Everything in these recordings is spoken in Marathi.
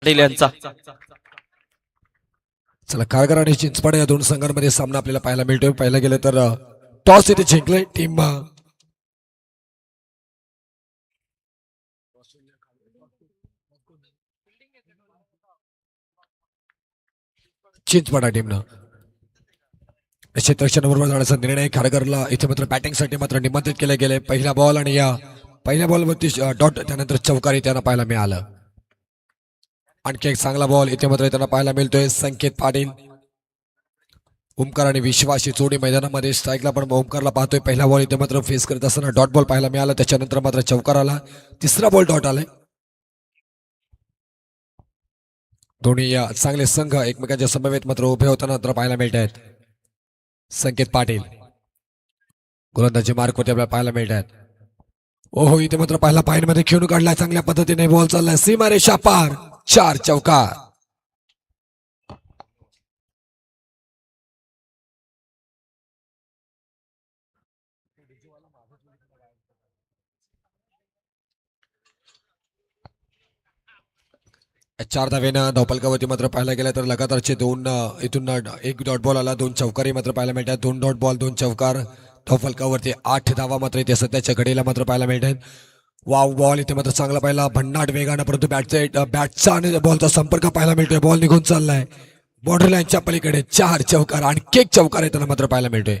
पाटील यांचा. चला कारगर आणि चिंचपाड या दोन संघांमध्ये सामना आपल्याला पाहायला मिळतोय. पाहायला गेलं तर टॉस इथे जिंकले टीम चिंचपाडा टीमनं. क्षेत्ररक्षणाबरोबर जाण्याचा निर्णय खारघरला इथे मात्र बॅटिंगसाठी मात्र निमंत्रित केले गेले. पहिला बॉल आणि या पहिल्या बॉलवरती डॉट त्यानंतर चौकारी त्यांना पाहायला मिळालं. आणखी एक चांगला बॉल इथे मात्र त्यांना पाहायला मिळतोय. संकेत पाटील ओमकार आणि विश्वासची जोडी मैदानामध्ये स्ट्राईकला पण ओमकारला पाहतोय. पहिला बॉल इथे मात्र फेस करत असताना डॉट बॉल पाहायला मिळाला. त्याच्यानंतर मात्र चौकार आला. तिसरा बॉल डॉट आलाय. दोन्ही या चांगले संघ एकमेकांच्या समवेत मात्र उभे होताना मात्र पाहायला मिळत आहेत. संकेत पाटील गोलंदाजी मार्क होते आपल्याला पाहायला मिळत आहेत. ओहो इथे मात्र पहिला पायमध्ये खेळून काढलाय. चांगल्या पद्धतीने बॉल चाललाय. सीमारेषा पार 4 चौकार. चार धावेनं धावपलकावरती मात्र पाहायला गेलं तर लगातारचे दोन इथून एक डॉट बॉल आला. 2 चौकारी मात्र पाहायला मिळतात. 2 डॉट बॉल 2 चौकार. धावपलकावरती 8 धावा मात्र इथे सध्याच्या घडीला मात्र पाहायला मिळतात. वाव बॉल इथे मात्र चांगला पाहिला भन्नाट वेगानं, परंतु बॅटचा आणि बॉलचा संपर्क पाहायला मिळतोय. बॉल निघून चाललाय बॉर्डर लाईनच्या पलीकडे. 4 चौकार आणखी एक चौकार येताना मात्र पाहायला मिळतोय.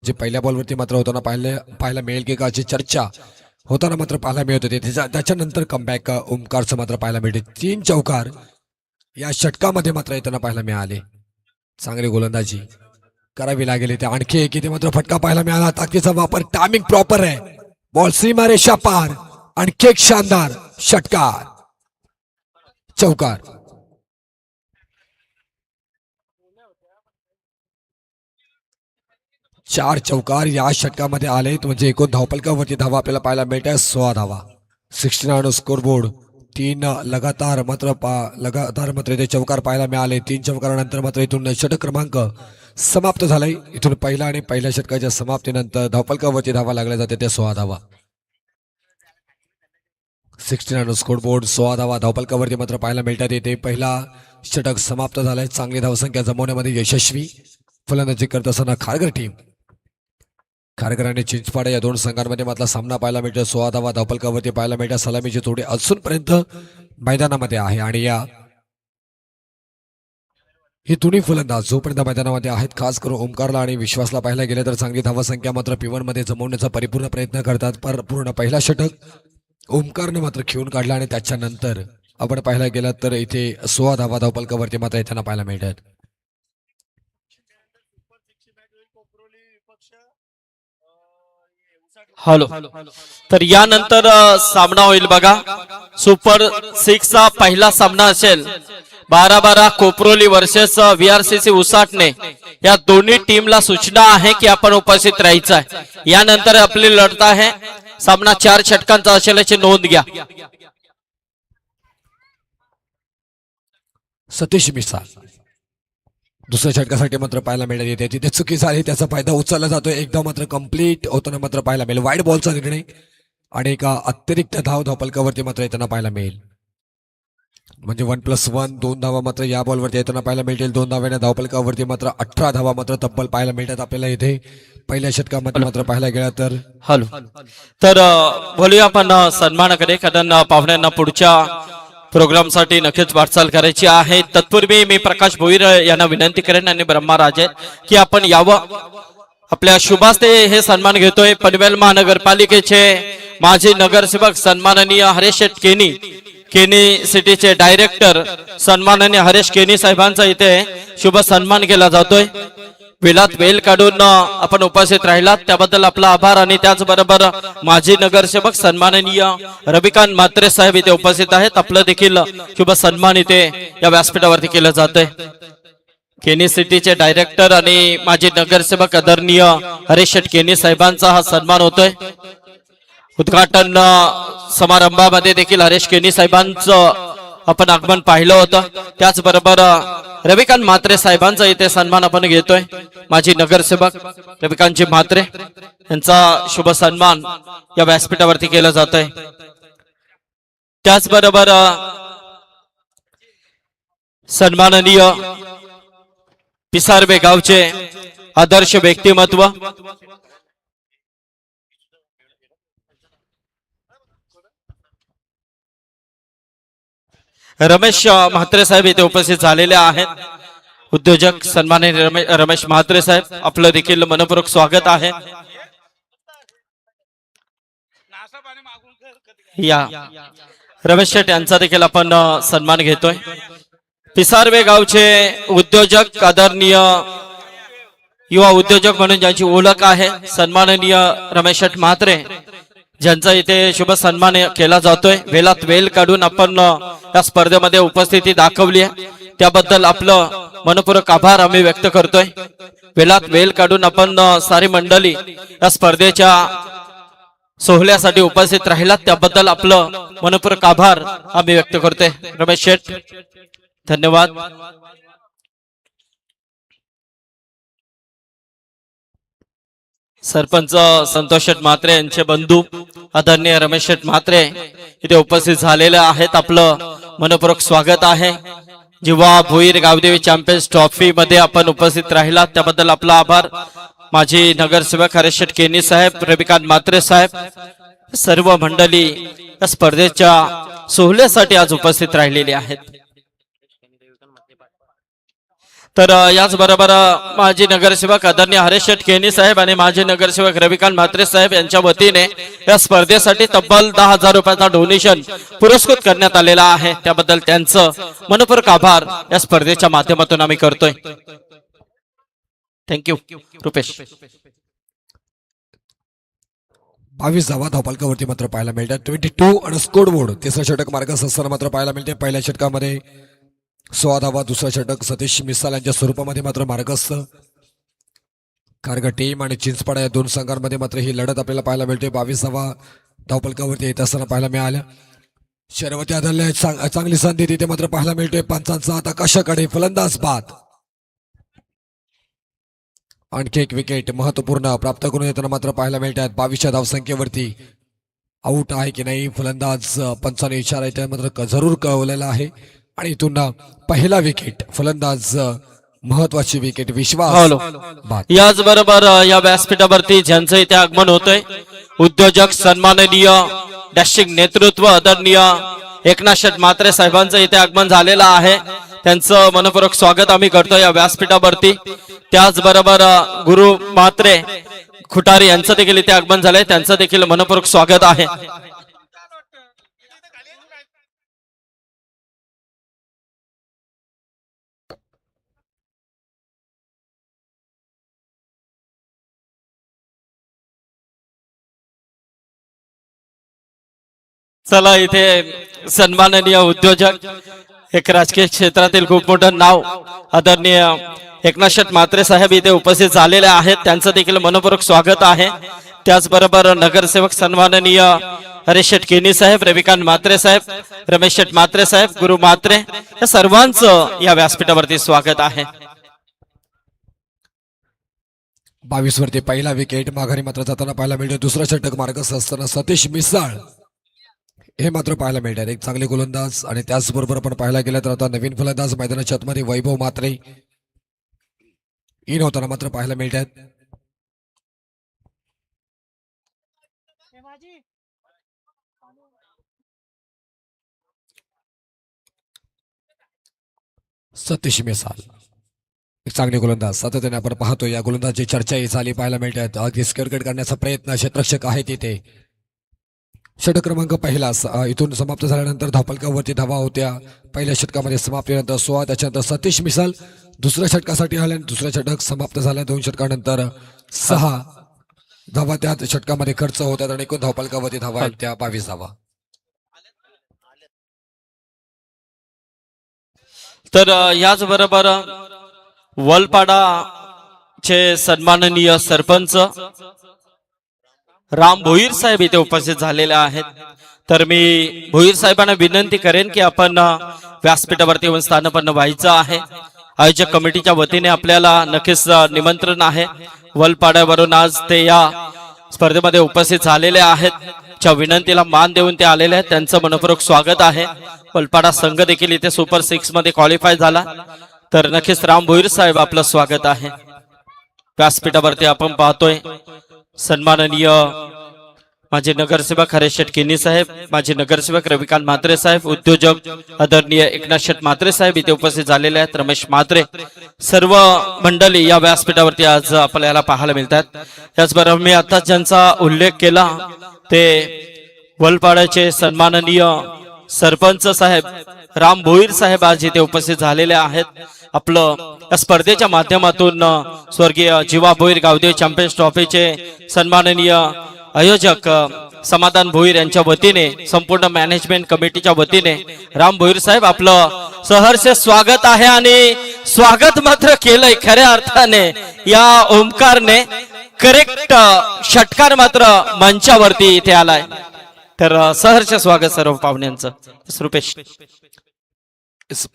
जे पहिल्या बॉलवरती मात्र होताना पाहायला मिळेल की काची चर्चा होताना मात्र पाहायला मिळत होते. त्याच्यानंतर कमबॅक ओमकारचं मात्र पाहायला मिळते. 3 चौकार या षटकामध्ये मात्र येताना पाहायला मिळाले. चांगली गोलंदाजी करावी लागेल इथे. आणखी एक इथे मात्र फटका पाहायला मिळाला. ताकदीचा वापर, टायमिंग प्रॉपर आहे. बॉल सीमारेषा पार. आणखी एक शानदार षटकार चौकार. चार चौकार या षटकामध्ये आलेत. म्हणजे एकूण धावपलकावरती धावा आपल्याला पाहायला मिळत आहे 16 धावा. 16 स्कोरबोर्ड. 3 लगातार मात्र इथे चौकार पाहायला मिळाले. 3 चौकारानंतर मात्र इथून षटक क्रमांक समाप्त झालाय. इथून पहिला आणि पहिल्या षटकाच्या समाप्तीनंतर धावपलकावरती धावा लागल्या जाते त्या 16 धावा. 16 स्कोरबोर्ड 16 धावा धावपलकावरती मात्र पाहायला मिळतात. येथे पहिला षटक समाप्त झालाय. चांगली धावसंख्या जमवण्यामध्ये यशस्वी फलंदाजी करत असताना खारघर टीम. खारघर आणि चिंचपाडा या दोन संघांमध्ये मात्र सामना पाहायला मिळतो. 16 धावा धावपलकावरती पाहायला मिळतात. सलामीची तोडी अजूनपर्यंत मैदानामध्ये आहे. आणि या ही दोन्ही फलंदाज जोपर्यंत मैदानामध्ये आहेत, खास करून ओमकारला आणि विश्वासला पाहायला गेले तर चांगली धावसंख्या मात्र P1 मध्ये जमवण्याचा परिपूर्ण प्रयत्न करतात. पर पूर्ण पहिला षटक ओमकारने मात्र खेळून काढला. आणि त्याच्यानंतर आपण पाहायला गेलं तर इथे 16 धावा धावपलकावरती मात्र येताना पाहायला मिळतात. हॅलो. तर यानंतर सामना होईल बघा. सुपर 6 चा पहिला सामना असेल. 12-12 कोपरोली वर्सेस VRCC उसाटणे. या दोन्ही टीमला सूचना आहे की आपण उपस्थित राहायचं आहे. यानंतर आपली लढत आहे. सामना 4 षटकांचा असेल याची नोंद घ्या. सतीश मिसाळ दुसऱ्या षटकासाठी मात्र पाहायला मिळत येते. तिथे चुकी झाली, त्याचा फायदा उचलला जातोय. एकदा मात्र कंप्लीट होताना मात्र पाहायला मिळेल. वाईड बॉलचा निर्णय आणि एका अतिरिक्त धावपलकावरती मात्र येताना पाहायला मिळेल. म्हणजे 1+1 2 धावा मात्र या बॉलवरती येताना पाहायला मिळतील. 2 धाव्याने धावपलकावरती मात्र 18 धावा मात्र तब्बल पाहायला मिळतात आपल्याला इथे पहिल्या षटकामध्ये मात्र पाहायला गेला तर. हॅलो. तर बोलूया आपण सन्मानाकडे, कारण पाहुण्यांना पुढच्या प्रोग्राम साठी नक्कीच वाटचाल करायची आहे. तत्पूर्वी मी प्रकाश भोईर यांना विनंती करेन आणि ब्रह्मा राजे की आपण यावं. आपल्या शुभास्ते हे सन्मान घेतोय. पनवेल महानगरपालिकेचे माजी नगरसेवक सन्माननीय हरेश केनी सिटीचे डायरेक्टर सन्माननीय हरेश केनी साहेबांचा इथे शुभ सन्मान केला जातोय. वेळात वेळ काढून आपण उपस्थित राहिलात त्याबद्दल आपला आभार. आणि त्याचबरोबर माजी नगरसेवक सन्माननीय रविकांत म्हात्रे साहेब इथे उपस्थित आहेत. आपलं देखील शुभ सन्मान इथे या व्यासपीठावरती केलं जातंय. केनी सिटीचे डायरेक्टर आणि माजी नगरसेवक आदरणीय हरेश केनी साहेबांचा हा सन्मान होतोय. उद्घाटन समारंभामध्ये देखील हरेश केनी साहेबांचं आपण आगमन पाहिलं होतं. त्याचबरोबर रविकांत म्हात्रे साहेबांचा इथे सन्मान आपण घेतोय. माजी नगरसेवक रविकांतजी म्हात्रे यांचा शुभ सन्मान या व्यासपीठावरती केला जातोय. त्याचबरोबर सन्माननीय पिसारवे गावचे आदर्श व्यक्तिमत्व रमेश म्हात्रे साहेब इथे उपस्थित झालेले आहेत. उद्योजक सन्माननीय रमेश म्हात्रे साहेब, आपलं देखील मनपूर्वक स्वागत आहे. या रमेश शेठ यांचा देखील आपण सन्मान घेतोय. पिसारवे गावचे उद्योजक, आदरणीय युवा उद्योजक म्हणून ज्यांची ओळख आहे, सन्माननीय रमेश शेठ म्हात्रे, ज्यांचा इथे शुभ सन्मान केला जातोय. वेलात वेल काढून आपण या स्पर्धेमध्ये उपस्थिती दाखवली आहे, त्याबद्दल आपलं मनपूर्वक आभार आम्ही व्यक्त करतोय. वेलात वेल काढून आपण सारी मंडळी या स्पर्धेच्या सोहळ्यासाठी उपस्थित राहिलात, त्याबद्दल आपलं मनपूर्वक आभार आम्ही व्यक्त करतोय. रमेश शेठ, धन्यवाद. सरपंच संतोष शेठ म्हात्रे यांचे बंधू आदरणीय रमेश शेठ म्हात्रे इथे उपस्थित झालेले आहेत. आपलं मनपूर्वक स्वागत आहे. जेव्हा भोईर गावदेवी चॅम्पियन्स ट्रॉफी मध्ये आपण उपस्थित राहिलात, त्याबद्दल आपला आभार. माजी नगरसेवक हरेश शेठ केनी साहेब, रविकांत म्हात्रे साहेब, सर्व मंडळी या स्पर्धेच्या सोहळ्यासाठी आज उपस्थित राहिलेली आहेत. तर याचबरोबर माजी नगरसेवक आदरणीय हरेश शेठ केनी साहेब आणि माजी नगरसेवक रविकांत म्हात्रे साहेब यांच्या वतीने या स्पर्धेसाठी तब्बल 10,000 रुपयाचा डोनेशन पुरस्कृत करण्यात आलेला आहे. त्याबद्दल त्यांचं मनपूर्वक आभार या स्पर्धेच्या माध्यमातून आम्ही करतोय. थँक्यू. रुपेश. 22 धावा धावपालकावरती मात्र पाहायला मिळतात. 22 आणि स्कोर बोर्ड. तिसरा षटक मार्गस्थ असताना मात्र पाहायला मिळते. पहिल्या षटकामध्ये 16 धावा, दुसरा षटक सतीश मिसाल यांच्या स्वरूपामध्ये मात्र मार्गस्थ. कारगा टीम आणि चिंचपाडा या दोन संघांमध्ये मात्र ही लढत आपल्याला पाहायला मिळते. 22 धावा धावपलकावरती येत असताना पाहायला मिळाल्या. शर्वती आदरले चांगली संधी तिथे मात्र पाहायला मिळते. पंचांचा हात आकाशाकडे, फलंदाज बाद. आणखी एक विकेट महत्वपूर्ण प्राप्त करून येताना मात्र पाहायला मिळतात. 22च्या धावसंख्येवरती आऊट आहे की नाही फलंदाज पंचाने इशारा येते मात्र जरूर कळवलेला आहे. आणि इथून पहिला विकेट फलंदाज महत्वाची विकेट विश्वास बाद. याचबरोबर या व्यासपीठावरती ज्यांचं इथे आगमन होतंय, उद्योजक सन्माननीय डॅशिंग नेतृत्व आदरणीय एकनाथ शेठ म्हात्रे साहेबांचं इथे आगमन झालेलं आहे. त्यांचं मनपूर्वक स्वागत आम्ही करतो या व्यासपीठावरती. त्याचबरोबर गुरु म्हात्रे खुटारी यांचं देखील इथे आगमन झालंय, त्यांचं देखील मनपूर्वक स्वागत आहे. चला, इथे सन्माननीय उद्योजक, एक राजकीय क्षेत्रातील खूप मोठं नाव आदरणीय एकनाथ शेठ म्हात्रे साहेब इथे उपस्थित झालेले आहेत, त्यांचं देखील मनपूर्वक स्वागत आहे. त्याचबरोबर नगरसेवक सन्माननीय हरेश शेठ केनी साहेब, रविकांत म्हात्रे साहेब, रमेश शेठ म्हात्रे साहेब, गुरु म्हात्रे या सर्वांचं या व्यासपीठावरती स्वागत आहे. 22 वरती पहिला विकेट माघारी मात्र जाताना पाहायला मिळतो. दुसरा षटक मार्गस्थ असताना सतीश मिसाळ हे मात्र पाहायला मिळतात. एक चांगले गोलंदाज. आणि त्याचबरोबर आपण पाहायला गेलं तर आता नवीन फलंदाज मैदानाच्या आतमध्ये वैभव म्हात्रे इन होताना मात्र पाहायला मिळतात. सतीश मिसाल एक चांगले गोलंदाज. सातत्याने आपण पाहतो या गोलंदाजची चर्चाही झाली पाहायला मिळतात. अगदी स्क्वेअर करण्याचा प्रयत्न क्षेत्ररक्षक आहे तिथे. षटक क्रमांक पहिला इथून समाप्त झाल्यानंतर धावपलकावरती धावा होत्या. पहिल्या षटकामध्ये समाप्तीनंतर 16, त्याच्यानंतर सतीश मिसाल दुसऱ्या षटकासाठी आल्या. दुसऱ्या षटक समाप्त झाल्या. 2 षटकानंतर 6 धावा त्या षटकामध्ये खर्च होतात आणि एकूण धावपलकावरती धावा आहेत त्या 22 धावा. तर याचबरोबर वलपाडाचे सन्माननीय सरपंच राम भोईर साहेब इथे उपस्थित झालेले आहेत, तर मी भोईर साहेबांना विनंती करेन की आपण व्यासपीठावरती येऊन स्थानपन्न व्हायचं आहे. आयोजक कमिटीच्या वतीने आपल्याला नक्कीच निमंत्रण आहे. वलपाड्यावरून आज ते या स्पर्धेमध्ये उपस्थित झालेले आहेत. च्या विनंतीला मान देऊन ते आलेले आहेत. त्यांचं मनपूर्वक स्वागत आहे. वलपाडा संघ देखील इथे सुपर 6 मध्ये क्वालिफाय झाला. तर नक्कीच राम भोईर साहेब आपलं स्वागत आहे. व्यासपीठावरती आपण पाहतोय सन्माननीय माझे नगरसेवक हरेश शेठ किन्नी साहेब, माझे नगरसेवक रविकांत म्हात्रे साहेब, उद्योजक आदरणीय एकनाथ शेठ म्हात्रे साहेब इथे उपस्थित झालेले आहेत. रमेश म्हात्रे, सर्व मंडळी या व्यासपीठावरती आज आपल्याला पाहायला मिळतात. त्याचबरोबर मी आता ज्यांचा उल्लेख केला ते वलपाड्याचे सन्माननीय सरपंच साहेब राम भोईर साहेब आज इथे उपस्थित झालेले आहेत. आपलं या स्पर्धेच्या माध्यमातून स्वर्गीय जीवा भोईर गावदेव चॅम्पियन्स ट्रॉफीचे सन्माननीय आयोजक समाधान भोईर यांच्या वतीने संपूर्ण मॅनेजमेंट कमिटीच्या वतीने राम भोईर साहेब आपलं सहर्ष स्वागत आहे. आणि स्वागत मात्र केलंय खऱ्या अर्थाने या ओमकारने. करेक्ट षटकार मात्र मंचावरती इथे आलाय. तर सहर्ष स्वागत सर्व पाहुण्यांचं. रुपेश,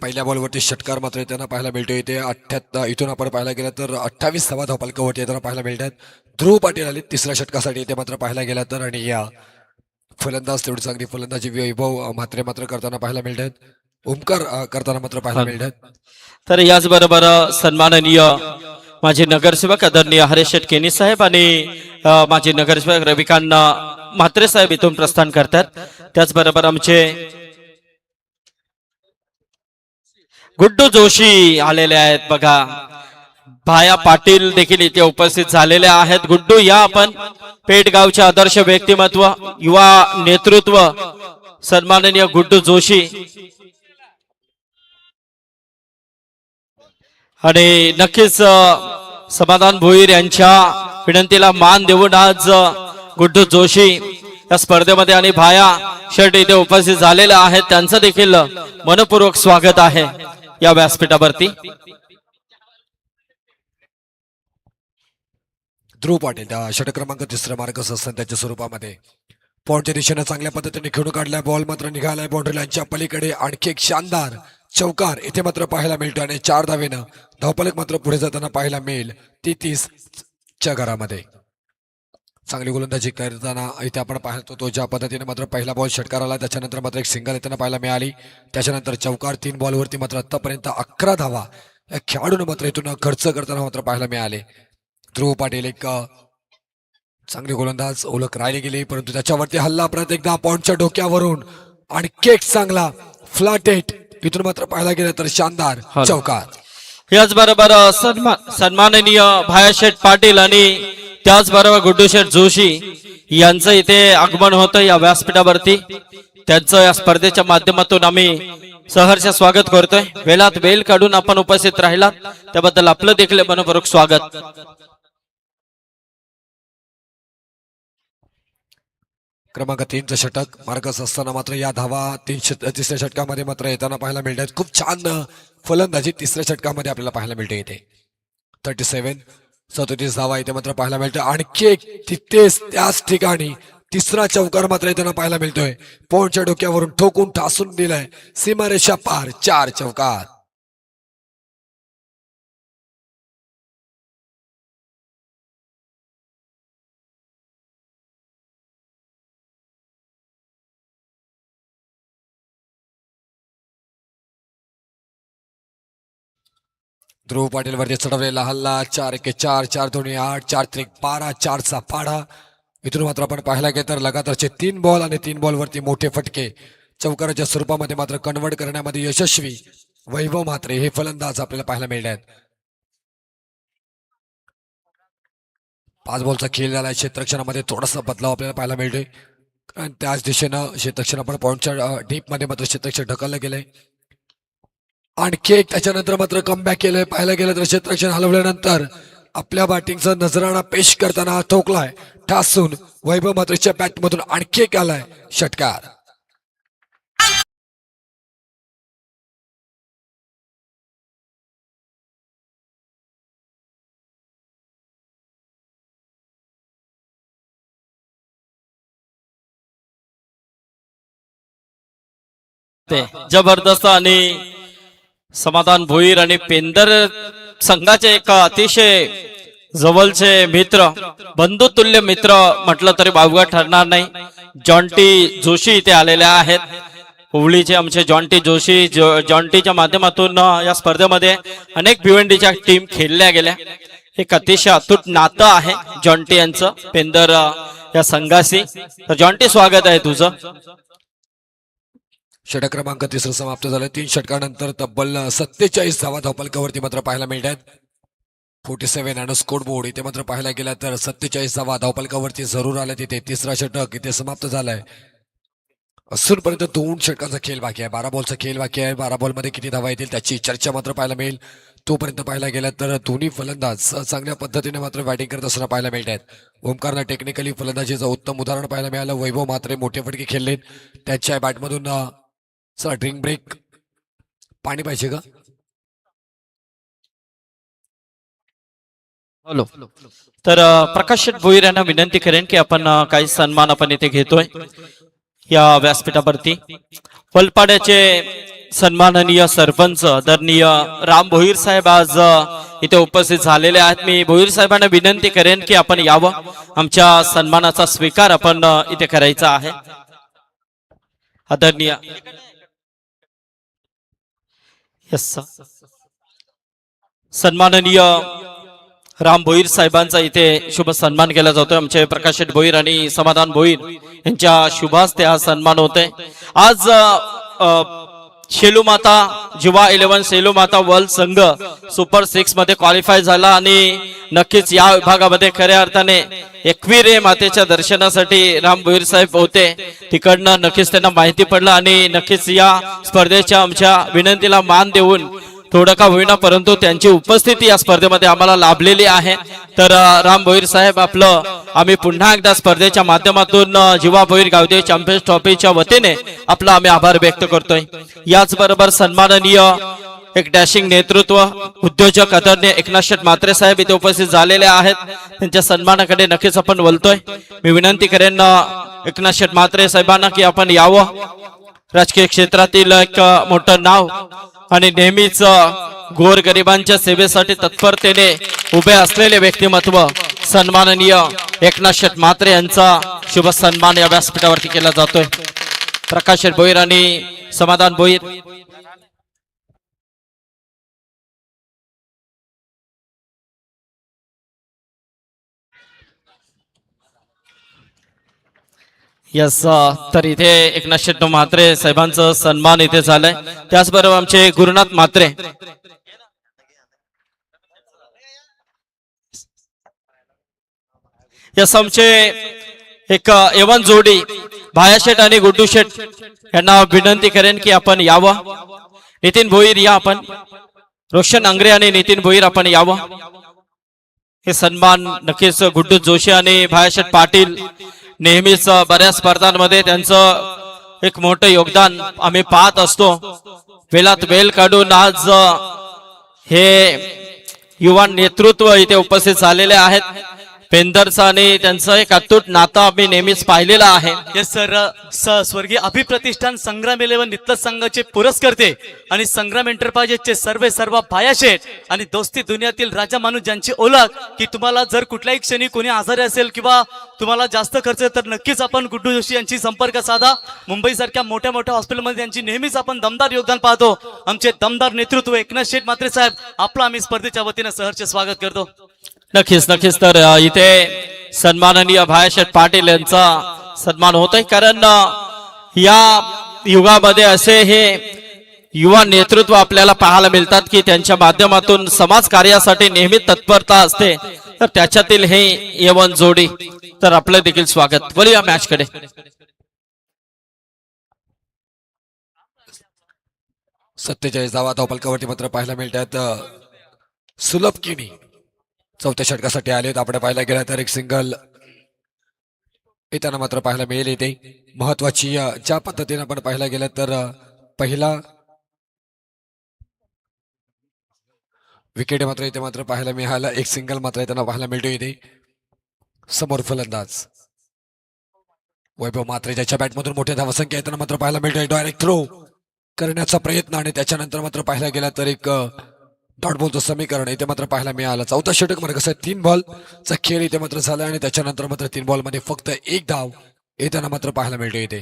पहिल्या बॉलवरती षटकार मात्र त्यांना पाहायला मिळतो. इथे 78 इथून आपण पाहायला गेलं तर 28 धावा धावपलकावरती त्यांना पाहायला मिळतात. ध्रुव पाटील आले तिसऱ्या षटकासाठी इथे मात्र पाहायला गेला तर. आणि या फलंदाज तेवढी चांगली फलंदाजी वैभव मात्र करताना पाहायला मिळतात. ओमकार करताना मात्र पाहायला मिळतात. तर याचबरोबर सन्माननीय माझे नगरसेवक आदरणीय हरेश शेठ केनी साहेब आणि माझे नगरसेवक रविकांत म्हात्रे साहेब इथून प्रस्थान करतात. त्याचबरोबर आमचे गुड्डू जोशी आलेले आहेत. बघा, भाया पाटील देखील इथे उपस्थित झालेले आहेत. गुड्डू या आपण. पेठगावचे आदर्श व्यक्तिमत्व, युवा नेतृत्व सन्माननीय गुड्डू जोशी. आणि नक्कीच समाधान भोईर यांच्या विनंतीला मान देऊन आज गुड्डू जोशी या स्पर्धेमध्ये आणि भाया शेठ इथे उपस्थित झालेले आहेत. त्यांचं देखील मनपूर्वक स्वागत आहे या व्यासपीठावरती. ध्रुव पाटील त्या षटक क्रमांक 3 मार्गदर्शन त्याच्या स्वरूपामध्ये पॉईंटच्या दिशेने चांगल्या पद्धतीने खेळून काढलाय. बॉल मात्र निघालाय बाउंड्री लाईनच्या पलीकडे. आणखी एक शानदार चौकार इथे मात्र पाहायला मिळतो. आणि 4 धावेनं धावपलक मात्र पुढे जाताना पाहायला मिळेल 33 च्या घरामध्ये. चांगली गोलंदाजी करताना इथे आपण पाहतो तो ज्या पद्धतीने मात्र पहिला बॉल षटकार आला, त्याच्यानंतर मात्र एक सिंगल येताना पाहायला मिळाली. त्याच्यानंतर चौकार 3 बॉलवरती मात्र आतापर्यंत 11 धावा या खेळाडून मात्र इथून खर्च करताना मात्र पाहायला मिळाले. ध्रुव पाटील एक चांगली गोलंदाज ओळख राहिली गेली, परंतु त्याच्यावरती हल्ला परत एकदा पॉईंटच्या डोक्यावरून. आणि केक चांगला फ्लॅट एट इथून मात्र पाहायला गेलं तर शानदार चौकार. याचबरोबर सन्माननीय भायाशेठ पाटील आणि त्याचबरोबर गुड्डू शेठ जोशी यांचं इथे आगमन होतं या व्यासपीठावरती. त्यांचं या स्पर्धेच्या माध्यमातून आम्ही सहर्ष स्वागत करतोय. वेळात वेळ काढून आपण उपस्थित राहिलात त्याबद्दल आपलं देखील मनपूर्वक स्वागत. क्रमांक 3चं षटक मार्गच असताना मात्र या धावा तिसऱ्या षटकामध्ये मात्र येताना पाहायला मिळतात. खूप छान फलंदाजी तिसऱ्या षटकामध्ये आपल्याला पाहायला मिळते. इथे 37 धावा इथे मात्र पाहायला मिळतं. आणखी एक तिथेच त्याच ठिकाणी तिसरा चौकार मात्र येताना पाहायला मिळतोय. पॉईंटच्या डोक्यावरून ठोकून ठासून दिलाय सीमारेषा पार. 4 चौकार. ध्रुव पाटील वरती चढवलेला हल्ला. 4-1-4, 4-2-8, 4-3-12, 4चा पाढा. इथून मात्र आपण पाहायला गेलं तर लगातारचे 3 बॉल आणि 3 बॉलवरती मोठे फटके चौकाराच्या स्वरूपामध्ये मात्र कन्वर्ट करण्यामध्ये यशस्वी वैभव म्हात्रे हे फलंदाज आपल्याला पाहायला मिळतात. 5 बॉलचा खेळ झाला. क्षेत्ररक्षणामध्ये थोडासा बदलाव आपल्याला पाहायला मिळतोय. आणि त्याच दिशेनं क्षेत्ररक्षण आपण पॉईंटच्या डीपमध्ये मात्र क्षेत्ररक्षण ढकललं गेलंय. आणखी एक त्याच्यानंतर मात्र कमबॅक केलंय. पाहायला गेलं तर क्षेत्ररक्षण हलवल्यानंतर आपल्या बॅटिंगचा नजराणा पेश करताना ठोकलाय ठासून वैभव म्हात्रेच्या बॅटमधून. आणखी एक आलाय षटकार. बात आहे जबरदस्त. आणि समाधान भोईर आणि पेंदर संघाचे एक अतिशय जवळचे मित्र, बंधुतुल्य मित्र म्हटलं तरी वावगं ठरणार नाही. जॉन्टी जोशी इथे आलेले आहेत. हुबळीचे आमचे जॉन्टी जोशी. जॉन्टीच्या माध्यमातून या स्पर्धेमध्ये अनेक भिवंडीच्या टीम खेळल्या गेल्या. एक अतिशय अतूट नातं आहे जॉन्टी यांचं पेंदर या संघाशी. तर जॉन्टी, स्वागत आहे तुझं. षटक क्रमांक 3 समाप्त झालं. 3 षटकानंतर तब्बल 47 धावा धावपलकावरती मात्र पाहायला मिळतात. 47 आणि स्कोर बोर्ड इथे मात्र पाहायला गेला तर 47 धावा धावपलकावरती जरूर आल्या. तिथे तिसरा षटक इथे समाप्त झालाय. असूनपर्यंत 2 षटकांचा खेळ बाकी आहे. 12 बॉलचा खेळ बाकी आहे. 12 बॉलमध्ये किती धावा येतील त्याची चर्चा मात्र पाहायला मिळेल. तोपर्यंत पाहायला गेला तर दोन्ही फलंदाज चांगल्या पद्धतीने मात्र बॅटिंग करत असताना पाहायला मिळत आहेत. ओमकारला टेक्निकली फलंदाजीचं उत्तम उदाहरण पाहायला मिळालं. वैभव मात्र मोठे फटके खेळलेत. त्याच्या बॅटमधून चला ड्रिंक ब्रेक. पाणी पाहिजे का? हॅलो. तर प्रकाश शेठ भोईर यांना विनंती करेन की आपण काही सन्मान आपण इथे घेतोय या व्यासपीठावरती. वलपाड्याचे सन्माननीय सरपंच आदरणीय राम भोईर साहेब आज इथे उपस्थित झालेले आहेत. मी भोईर साहेबांना विनंती करेन की आपण यावं. आमच्या सन्मानाचा स्वीकार आपण इथे करायचा आहे. आदरणीय यस सन्माननीय राम भोईर साहेबांचा इथे शुभ सन्मान केला जातोय. आमचे प्रकाश शेठ भोईर आणि समाधान भोईर यांच्या शुभास्ते हा सन्मान होतोय. आज शेलू माता जिवा 11 शेलू माता वर्ल्ड संघ सुपर 6 मध्ये क्वालिफाय झाला आणि नक्कीच या विभागामध्ये खऱ्या अर्थाने एकविरे मातेच्या दर्शनासाठी राम भोईर साहेब होते. तिकडनं नक्कीच त्यांना माहिती पडलं आणि नक्कीच या स्पर्धेच्या आमच्या विनंतीला मान देऊन थोडं का होईना परंतु त्यांची उपस्थिती या स्पर्धेमध्ये आम्हाला लाभलेली आहे. तर राम भोईर साहेब आपलं आम्ही पुन्हा एकदा स्पर्धेच्या माध्यमातून जिवा भोईर गावदेवी चॅम्पियन्स ट्रॉफीच्या वतीने आपला आम्ही आभार व्यक्त करतोय. याचबरोबर सन्माननीय एक डॅशिंग नेतृत्व उद्योजक आदरणीय एकनाथ शेठ म्हात्रे साहेब इथे उपस्थित झालेले आहेत. त्यांच्या सन्मानाकडे नक्कीच आपण बोलतोय. मी विनंती करेन एकनाथ शेठ म्हात्रे साहेबांना की आपण यावं. राजकीय क्षेत्रातील एक मोठं नाव आणि नेहमीच गोरगरिबांच्या सेवेसाठी तत्परतेने उभे असलेले व्यक्तिमत्व सन्माननीय एकनाथ शेठ म्हात्रे यांचा शुभ सन्मान या व्यासपीठावरती केला जातोय. प्रकाश शेठ भोईर आणि समाधान भोईर. यस तर इथे एकनाथ शेट्टी म्हात्रे साहेबांचं सन्मान इथे झालंय. त्याचबरोबर आमचे गुरुनाथ म्हात्रे यस आमचे एक एवन जोडी भाया शेठ आणि गुड्डू शेठ यांना विनंती करेन की आपण यावं. नितीन भोईर या आपण. रोशन अंग्रे आणि नितीन भोईर आपण यावं. हे सन्मान नक्कीच गुड्डू जोशी आणि भाया शेठ पाटील नेहमीच बऱ्याच स्पर्धांमध्ये त्यांचं एक मोठं योगदान आम्ही पाहत असतो. वेळात वेळ काढून आज हे युवा नेतृत्व इथे उपस्थित झालेले आहेत. पेंदरचा आणि त्यांचं एक अतूट नातं आम्ही नेहमीच पाहिलेलं आहे. Yes sir. स्वर्गीय अभिप्रतिष्ठान संग्राम 11 नित्य संघाचे पुरस्कर्ते आणि संग्राम एंटरप्राइजेसचे सर्व भाया शेठ आणि दोस्ती दुनियातील राजा माणूस ज्यांची ओळख की तुम्हाला जर कुठल्याही क्षणी कोणी आजारी असेल किंवा तुम्हाला जास्त खर्च तर नक्कीच आपण गुड्डू जोशी यांची संपर्क साधा. मुंबई सारख्या मोठ्या हॉस्पिटलमध्ये त्यांची नेहमीच आपण दमदार योगदान पाहतो. आमचे दमदार नेतृत्व एकनाथ शेठ म्हात्रे साहेब आपलं आम्ही स्पर्धेच्या वतीने सहर्ष स्वागत करतो. नक्कीच नक्कीच. तर इथे सन्माननीय भायाशेठ पाटील यांचा सन्मान होत आहे. कारण या युगामध्ये असे हे युवा नेतृत्व आपल्याला पाहायला मिळतात की त्यांच्या माध्यमातून समाज कार्यासाठी नेहमी तत्परता असते. तर त्याच्यातील हे यवन जोडी. तर आपलं देखील स्वागत. बोलूया मॅच कडे. सत्तेचाळीस धावा धावपलकावरती मात्र पाहायला मिळतात. सुलभ किणी चौथ्या षटकासाठी आले. आपण पाहायला गेला तर एक सिंगल येताना मात्र पाहायला मिळेल. इथे महत्वाची ज्या पद्धतीने आपण पाहायला गेलं तर पहिला विकेट मात्र इथे मात्र पाहायला मिळाला. एक सिंगल मात्र येताना पाहायला मिळतो. इथे समोर फलंदाज वैभव मात्र ज्याच्या बॅटमधून मोठ्या धावसंख्या येताना मात्र पाहायला मिळतोय. डायरेक्ट थ्रो करण्याचा प्रयत्न आणि त्याच्यानंतर मात्र पाहायला गेला तर एक डॉट बॉलचं समीकरण इथे मात्र पाहायला मिळालं. चौथा षटक मात्र कसं 3 बॉलचा खेळ इथे मात्र झाला आणि त्याच्यानंतर मात्र 3 बॉलमध्ये फक्त एक धाव येताना मात्र पाहायला मिळते इथे.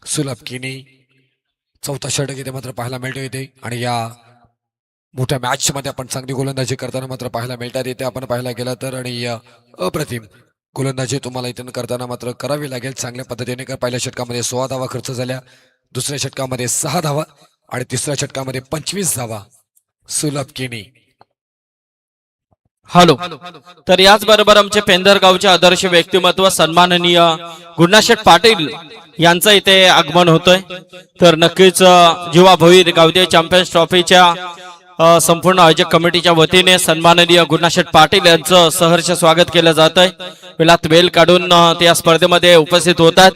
सुलभ किनी चौथा षटक इथे मात्र पाहायला मिळतो इथे आणि या मोठ्या मॅच मध्ये आपण चांगली गोलंदाजी करताना मात्र पाहायला मिळतात इथे आपण पाहायला गेला तर. आणि अप्रतिम गोलंदाजी तुम्हाला इथून करताना मात्र करावी लागेल चांगल्या पद्धतीने. पहिल्या षटकामध्ये 16 धावा खर्च झाल्या, दुसऱ्या षटकामध्ये 6 धावा आणि तिसऱ्या षटकामध्ये 25 धावा. सुलभ किनी हॅलो. तर याचबरोबर आमचे पेंदर गावचे आदर्श व्यक्तिमत्व सन्माननीय गुणाशेठ पाटील यांचं इथे आगमन होतंय. तर नक्कीच जीवा भोईर गावदे चॅम्पियन्स ट्रॉफीच्या संपूर्ण आयोजक कमिटीच्या वतीने सन्माननीय गुणाशेठ पाटील यांचं सहर्ष स्वागत केलं जात आहे. वेळात वेळ काढून ते या स्पर्धेमध्ये उपस्थित होतात.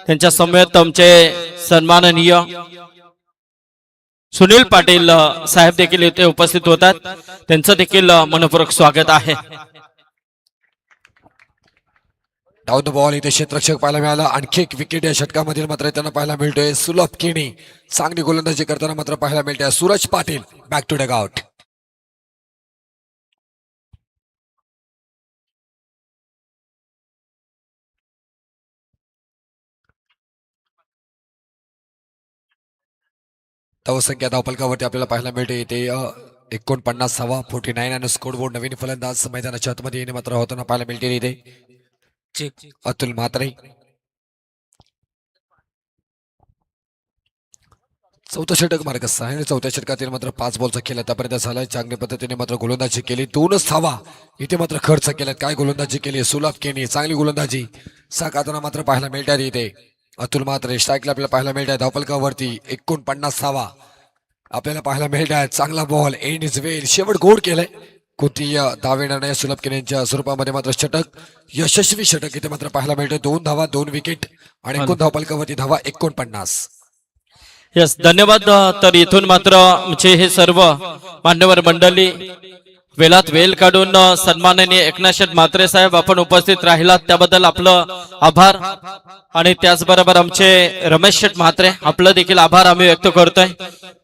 त्यांच्या समवेत आमचे सन्माननीय सुनील पाटील साहेब देखील इथे उपस्थित होतात. त्यांचं देखील मनपूर्वक स्वागत आहे. डाऊन द बॉल इथे क्षेत्ररक्षक पाहायला मिळाला. आणखी एक विकेट या षटकामधील मात्र त्यांना पाहायला मिळतोय. सुलभ किनी चांगली गोलंदाजी करताना मात्र पाहायला मिळते. Suraj Patil back to dugout. धावसंख्या धावपलकावरती आपल्याला पाहायला मिळते इथे 49 धावा 49 आणि स्कोरबोर्ड. नवीन फलंदाज मैदानाच्या आतमध्ये येणे मात्र होताना पाहायला मिळते इथे अतुल म्हात्रे. चौथा षटक मार्ग 6 आणि चौथ्या षटकातील मात्र 5 बॉलचा खेळ आतापर्यंत झालाय. चांगल्या पद्धतीने मात्र गोलंदाजी केली. 2च धावा इथे मात्र खर्च केल्यात. काय गोलंदाजी केली सुलभ केली. चांगली गोलंदाजी साकारताना मात्र पाहायला मिळतात इथे अतुल म्हात्रे. स्ट्राईकला आपल्याला पाहायला मिळतात धावपलकावरती 49 धावा आपल्याला पाहायला मिळतात. चांगला बॉल एंड इज वेल. शेवट गोड केलंय. कोणती धावेणार नाही सुलभ केलेच्या स्वरूपामध्ये मात्र षटक यशस्वी षटक इथे मात्र पाहायला मिळतं. 2 धावा 2 विकेट आणि एकूण धावपलकावरती धावा 49. यस धन्यवाद. तर इथून मात्र आमचे हे सर्व मान्यवर मंडळी वेळात वेळ काढून सन्माननीय एकनाथ म्हात्रे साहेब आपण उपस्थित राहिलात त्याबद्दल आपलं आभार. आणि त्याचबरोबर आमचे रमेश शेठ म्हात्रे आपलं देखील आभार आम्ही व्यक्त करतोय.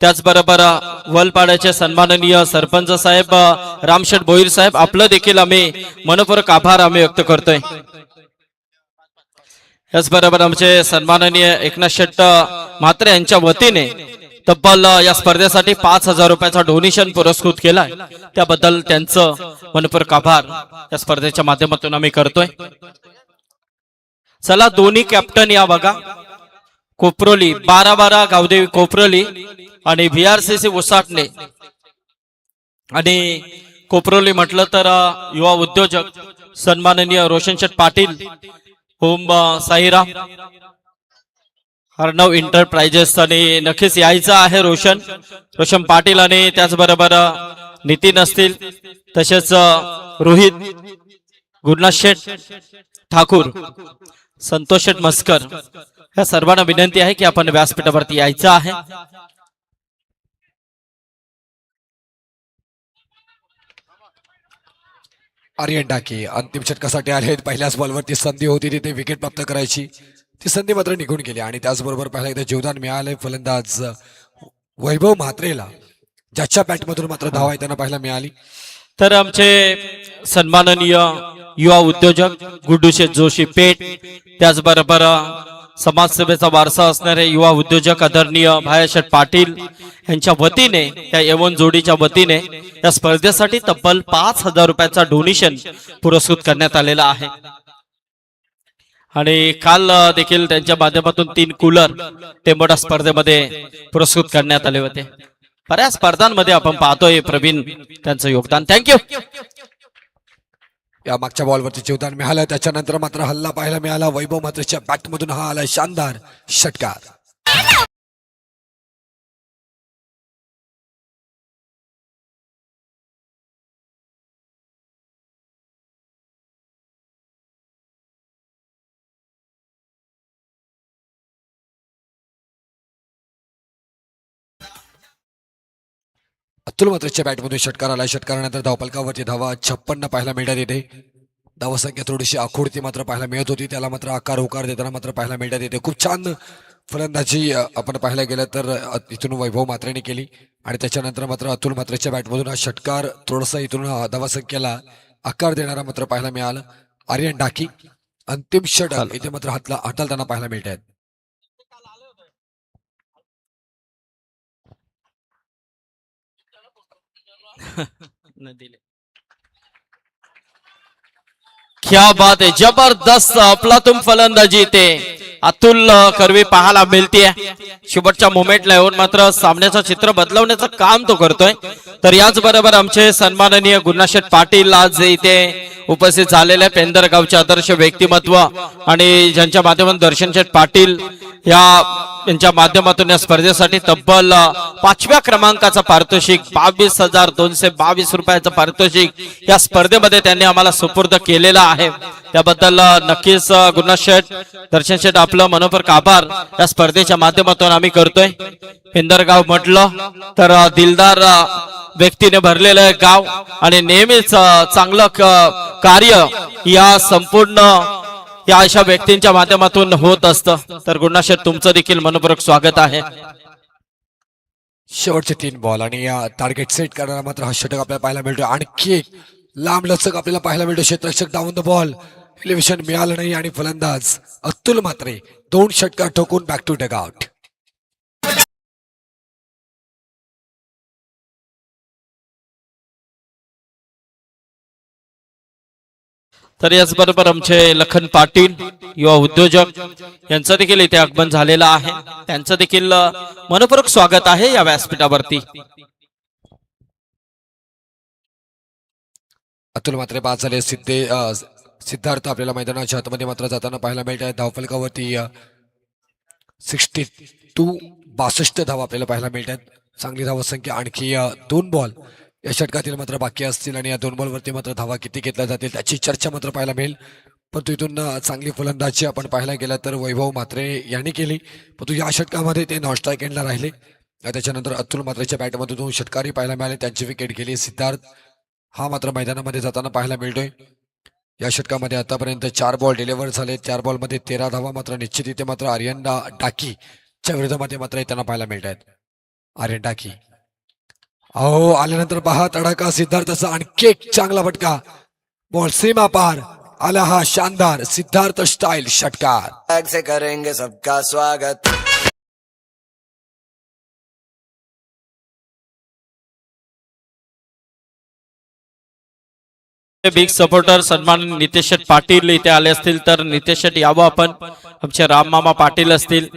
त्याचबरोबर वलपाड्याचे सन्माननीय सरपंच साहेब रामशेठ भोईर साहेब आपलं देखील आम्ही मनपूर्वक आभार आम्ही व्यक्त करतोय. याचबरोबर आमचे सन्माननीय एकनाथ शेठ म्हात्रे यांच्या वतीने तब्बल या स्पर्धेसाठी 5,000 रुपयाचा डोनेशन पुरस्कृत केलाय. त्याबद्दल त्यांचं मनपूर्वक आभार या स्पर्धेच्या माध्यमातून आम्ही करतोय. चला दोन्ही कॅप्टन या बघा. कोपरोली 12-12 गावदेवी कोपरोली आणि VRCC उसाटणे. आणि कोपरोली म्हटलं तर युवा उद्योजक सन्माननीय रोशनशेठ पाटील ओम साईराम अर्णव इंटरप्राइजेस. आणि नक्कीच यायचं आहे रोशन पाटील आणि त्याचबरोबर नितीन असतील तसेच रोहित गुरुनाथ शेठ ठाकूर संतोष शेठ मस्कर या सर्वांना विनंती आहे की आपण व्यासपीठावरती यायचं आहे. आर्यन डाके अंतिम षटकासाठी आले. पहिल्याच बॉलवरती संधी होती तिथे विकेट प्राप्त करायची. ती संधी मात्र निघून गेली आणि त्याचबरोबर पहिला एकदा जीवदान मिळालंय फलंदाज वैभव म्हात्रेला ज्याच्या बॅटमधून मात्र धावा येताना पाहायला मिळाली. तर आमचे सन्माननीय युवा उद्योजक गुड्डूशेठ जोशी पेठ त्याचबरोबर समाजसेवेचा वारसा असणारे युवा उद्योजक आदरणीय भायाशेठ पाटील यांच्या वतीने या एवन जोडीच्या वतीने या स्पर्धेसाठी तब्बल 5,000 रुपयाचा डोनेशन पुरस्कृत करण्यात आलेला आहे. आणि काल देखील त्यांच्या माध्यमातून 3 कूलर टेंबोडा स्पर्धेमध्ये पुरस्कृत करण्यात आले होते. बऱ्याच स्पर्धांमध्ये आपण पाहतोय प्रवीण त्यांचं योगदान. थँक्यू. या मागच्या बॉलवरती जीवदान मिळालं त्याच्यानंतर मात्र हल्ला पाहायला मिळाला. वैभव म्हात्रेच्या बॅटमधून हा आला शानदार षटकार. अतुल म्हात्रेच्या बॅटमधून षटकार आला. षटकारानंतर धावपलकावरती धावा 56 पाहायला मिळतात. इथे धावसंख्या थोडीशी आखोडती मात्र पाहायला मिळत होती, त्याला मात्र आकार उकार देताना मात्र पाहायला मिळतात येते. खूप छान फलंदाजी आपण पाहायला गेलं तर इथून वैभव मात्रेने केली आणि त्याच्यानंतर मात्र अतुल मात्रेच्या बॅटमधून हा षटकार थोडासा इथून धावसंख्येला आकार देणारा मात्र पाहायला मिळाला. आर्यन डाकी अंतिम षटक इथे मात्र हाताळताना पाहायला मिळत आहेत. क्या बात आहे, जबरदस्त अफलातून फलंदाजी ते अतुल कर्वे पाहायला मिळते. शेवटच्या मोमेंटला येऊन मात्र सामन्याचं चित्र बदलवण्याचं काम तो करतोय. तर याचबरोबर आमचे सन्माननीय गुरुनाशेठ पाटील आज इथे उपस्थित झालेले पेंदर गावचे आदर्श व्यक्तिमत्व आणि ज्यांच्या माध्यमातून दर्शनशेठ पाटील यांच्या माध्यमातून या स्पर्धेसाठी तब्बल 5व्या क्रमांकाचं पारितोषिक 22,222 रुपयाचं पारितोषिक या स्पर्धेमध्ये त्यांनी आम्हाला सुपूर्द केलेलं आहे. त्याबद्दल नक्कीच गुरुनाशेठ दर्शनशेठ आपलं मनोपूर्वक आभार या स्पर्धेच्या माध्यमातून आम्ही करतोय. पेंदरगाव म्हटलं तर दिलदार व्यक्तीने भरलेलं गाव आणि नेहमीच चांगलं कार्य या संपूर्ण या अशा व्यक्तींच्या माध्यमातून होत असतं. तर गुरुनाशेठ तुमचं देखील मनपूर्वक स्वागत आहे. शेवटचे 3 बॉल आणि या टार्गेट सेट करणारा मात्र हा षटक आपल्याला पाहायला मिळतो. आणखी एक लांब लचक आपल्याला पाहायला मिळतो. क्षेत्ररक्षक डाऊन द बॉल, इलेव्हेशन मिळालं नाही आणि फलंदाज अतुल मात्रे 2 षटकार ठोकून बॅक टू डग आउट. तर याचबरोबर आमचे लखन पाटील युवा उद्योजक यांचं देखील इथे आगमन झालेलं आहे. त्यांचं देखील मनपूर्वक स्वागत आहे या व्यासपीठावरती. अतुल मात्रे बाद झाले. सिद्धार्थ आपल्याला मैदानाच्या आतमध्ये मात्र जाताना पाहायला मिळत आहे. धावफलकावरती 62 धावा आपल्याला पाहायला मिळतात. चांगली धावसंख्या. आणखी 2 बॉल या षटकातील मात्र बाकी असतील आणि या 2 बॉलवरती मात्र धावा किती घेतल्या जातील त्याची चर्चा मात्र पाहायला मिळेल. परंतु इथून चांगली फलंदाजी आपण पाहायला गेला तर वैभव मात्रे यांनी केली, परंतु या षटकामध्ये ते नॉन स्ट्राईक एंडला राहिले. त्याच्यानंतर अतुल मात्रेच्या बॅटमधून 2 षटकारी पाहायला मिळाले, त्यांची विकेट गेली. सिद्धार्थ हा मात्र मैदानामध्ये जाताना पाहायला मिळतोय. या षटकामध्ये आतापर्यंत 4 बॉल डिलिव्हर झाले. 4 बॉलमध्ये 13 धावा मात्र निश्चित इथे मात्र आर्यन डाकीच्या विरोधामध्ये मात्र येताना पाहायला मिळत आहेत. आर्यन डाकी अहो आल्यानंतर पहा तडाका सिद्धार्थचा. आणखी एक चांगला फटका, बॉल सीमा पार आला हा शानदार सिद्धार्थ स्टाईल षटकार. से करेंगे सबका स्वागत. बिग सपोर्टर सन्मान नितेश शेठ पाटील इथे आले असतील तर नितेश शेठ यावं आपण. आमचे राममामा पाटील असतील,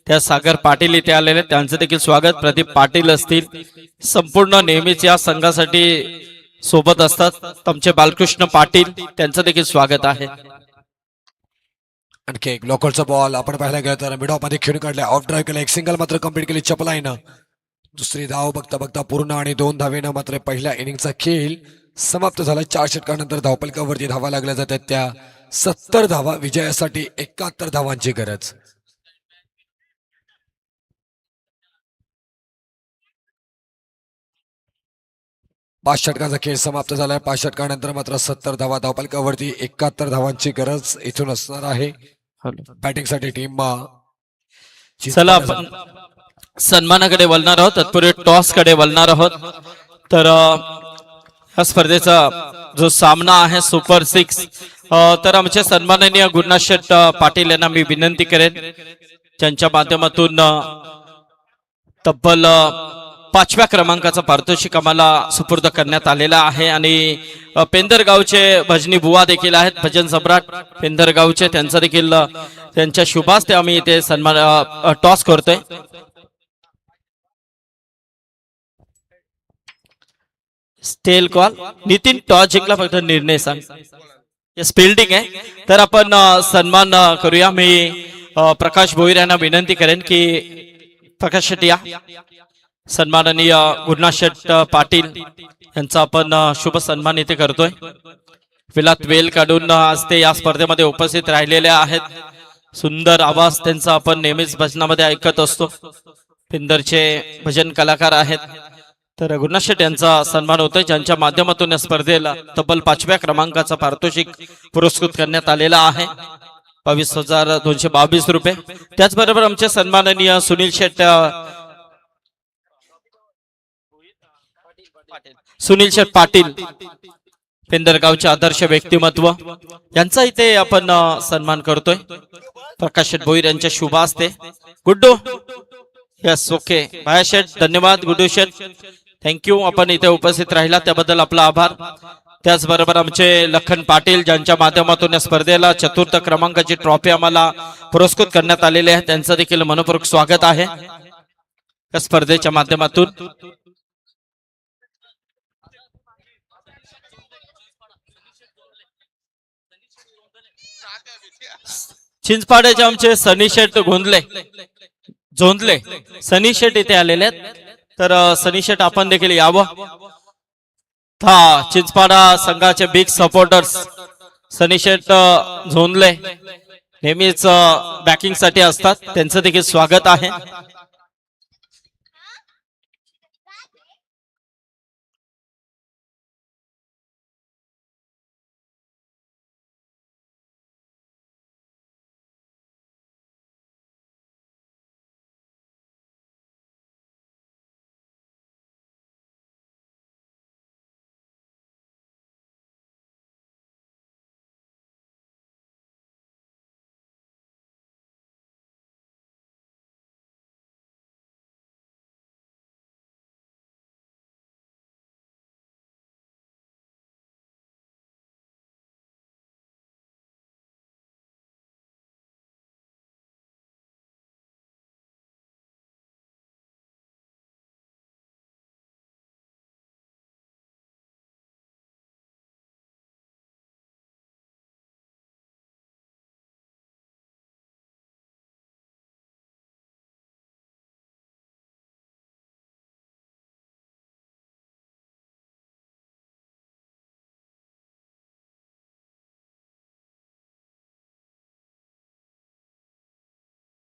त्या सागर पाटील इथे आलेले त्यांचं देखील स्वागत. प्रदीप पाटील असतील, संपूर्ण नेहमीच या संघासाठी सोबत असतात. आमचे बालकृष्ण पाटील त्यांचं देखील स्वागत आहे. आणखी एक लोकलचा बॉल आपण पाहायला गेलं तर मिड ऑफ मध्ये खेळून काढला. ऑफ ड्राईव्ह केला, एक सिंगल मात्र कंप्लीट केली चपलाईनं. दुसरी धाव बघता बघता पूर्ण आणि 2 धावेनं मात्र पहिल्या इनिंगचा खेळ समाप्त झाला. 4 षटकानंतर धावपलकावरती धावा लागल्या जातात त्या 70 धावा. विजयासाठी 71 धावांची गरज. पाच षटकांचा खेळ समाप्त झालाय. 5 षटकानंतर मात्र 70 धावा. धावपलकावरती 71 धावांची गरज इथून असणार आहे बॅटिंगसाठी टीम. चला आपण सन्मानाकडे वळणार आहोत, तत्पूर्वी टॉस कडे वळणार आहोत. तर या स्पर्धेचा जो सामना आहे सुपर 6, तर आमचे सन्माननीय गुरुनाशेठ पाटील यांना मी विनंती करेन ज्यांच्या माध्यमातून तब्बल 5व्या क्रमांकाचं पारितोषिक आम्हाला सुपूर्द करण्यात आलेला आहे. आणि पेंदरगावचे भजनी बुवा देखील आहेत, भजन सम्राट पेंदरगावचे, त्यांचा देखील त्यांच्या शुभास्ते आम्ही इथे सन्मान टॉस करतोय. स्टेल कॉल नितीन, टॉस जिंकला, फक्त निर्णय सांग. फील्डिंग आहे. तर आपण सन्मान करूया. मी प्रकाश भोईर यांना विनंती करेन की प्रकाश शेट्टी या. सन्माननीय गुरुनाशेठ पाटील यांचा आपण शुभ सन्मान इथे करतोय. विलात वेल काढून आज ते या स्पर्धेमध्ये उपस्थित राहिलेले आहेत. सुंदर आवाज त्यांचा आपण नेहमीच भजनामध्ये ऐकत असतो. पिंदरचे भजन कलाकार आहेत. तर गुरुनाथ शेट यांचा सन्मान होतोय, ज्यांच्या माध्यमातून या स्पर्धेला तब्बल 5व्या क्रमांकाचा पारितोषिक पुरस्कृत करण्यात आलेला आहे 22,222 रुपये. त्याचबरोबर आमचे सन्माननीय सुनील शेट पाटील पेंदरगावचे आदर्श व्यक्तिमत्व यांचा इथे आपण सन्मान करतोय. प्रकाश शेट भोईर यांच्या शुभ हस्ते. गुड्डू यस ओके भाया शेट धन्यवाद. गुड्डू शेट थँक्यू, आपण इथे उपस्थित राहिला त्याबद्दल आपला आभार. त्याचबरोबर आमचे लखन पाटील ज्यांच्या माध्यमातून या स्पर्धेला 4th क्रमांकाची ट्रॉफी आम्हाला पुरस्कृत करण्यात आलेली आहे, त्यांचं देखील मनपूर्वक स्वागत आहे या स्पर्धेच्या माध्यमातून. चिंचपाड्याचे आमचे सनी शेट झोंधले सनी शेट इथे आलेले आहेत. तर सनी शेट आपण देखील यावं. चिंचपाडा संघाचे बिग सपोर्टर्स सनी शेट झोंधले नेहमीच बॅकिंग साठी असतात, त्यांचं देखील स्वागत आहे.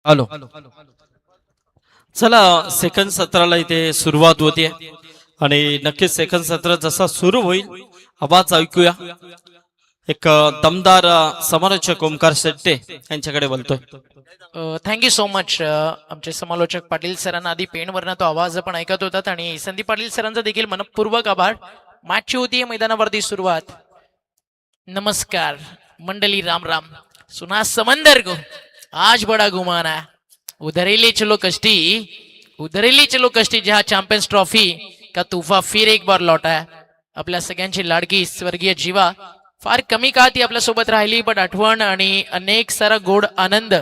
हॅलो चला, सेकंड सत्राला इथे सुरुवात होते आणि नक्कीच सेकंड सत्र जसा सुरू होईल आवाज ऐकूया. एक दमदार समालोचक ओमकार शेट्टे यांच्याकडे बोलतोय. Thank you so much. आमचे समालोचक पाटील सरांना आधी पेनवरनं तो आवाज आपण ऐकत होतात आणि संदीप पाटील सरांचा देखील मनपूर्वक आभार. मॅचची होती मैदानावरती सुरुवात. नमस्कार मंडली, राम राम. सुना समंदर को आज बड़ा घुमाना, उधरेली चलो कष्टी जहां चॅम्पियन्स ट्रॉफी का तूफा फिर एक बार लौटा है. आपल्या सगळ्यांची लाडकी स्वर्गीय जीवा फार कमी काळ ती आपल्या सोबत राहिली, पण आठवण आणि अनेक सारा गोड आनंद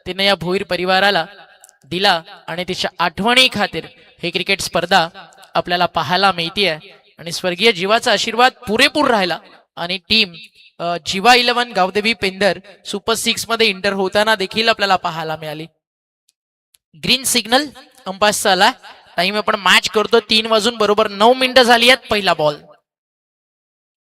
तिने या भोईर परिवाराला दिला आणि तिच्या आठवणी खातीर हे क्रिकेट स्पर्धा आपल्याला पाहायला मिळते. आणि स्वर्गीय जीवाचा आशीर्वाद पुरेपूर राहिला आणि टीम जीवा 11 गावदेवी पेंदर सुपर 6 मध्ये इंटर होताना देखील आपल्याला पाहायला मिळाली. ग्रीन सिग्नल अंपायरचा आला. टाइम आपण मॅच करतो. 3 वाजून बरोबर 9 मिनिटं झाली आहेत.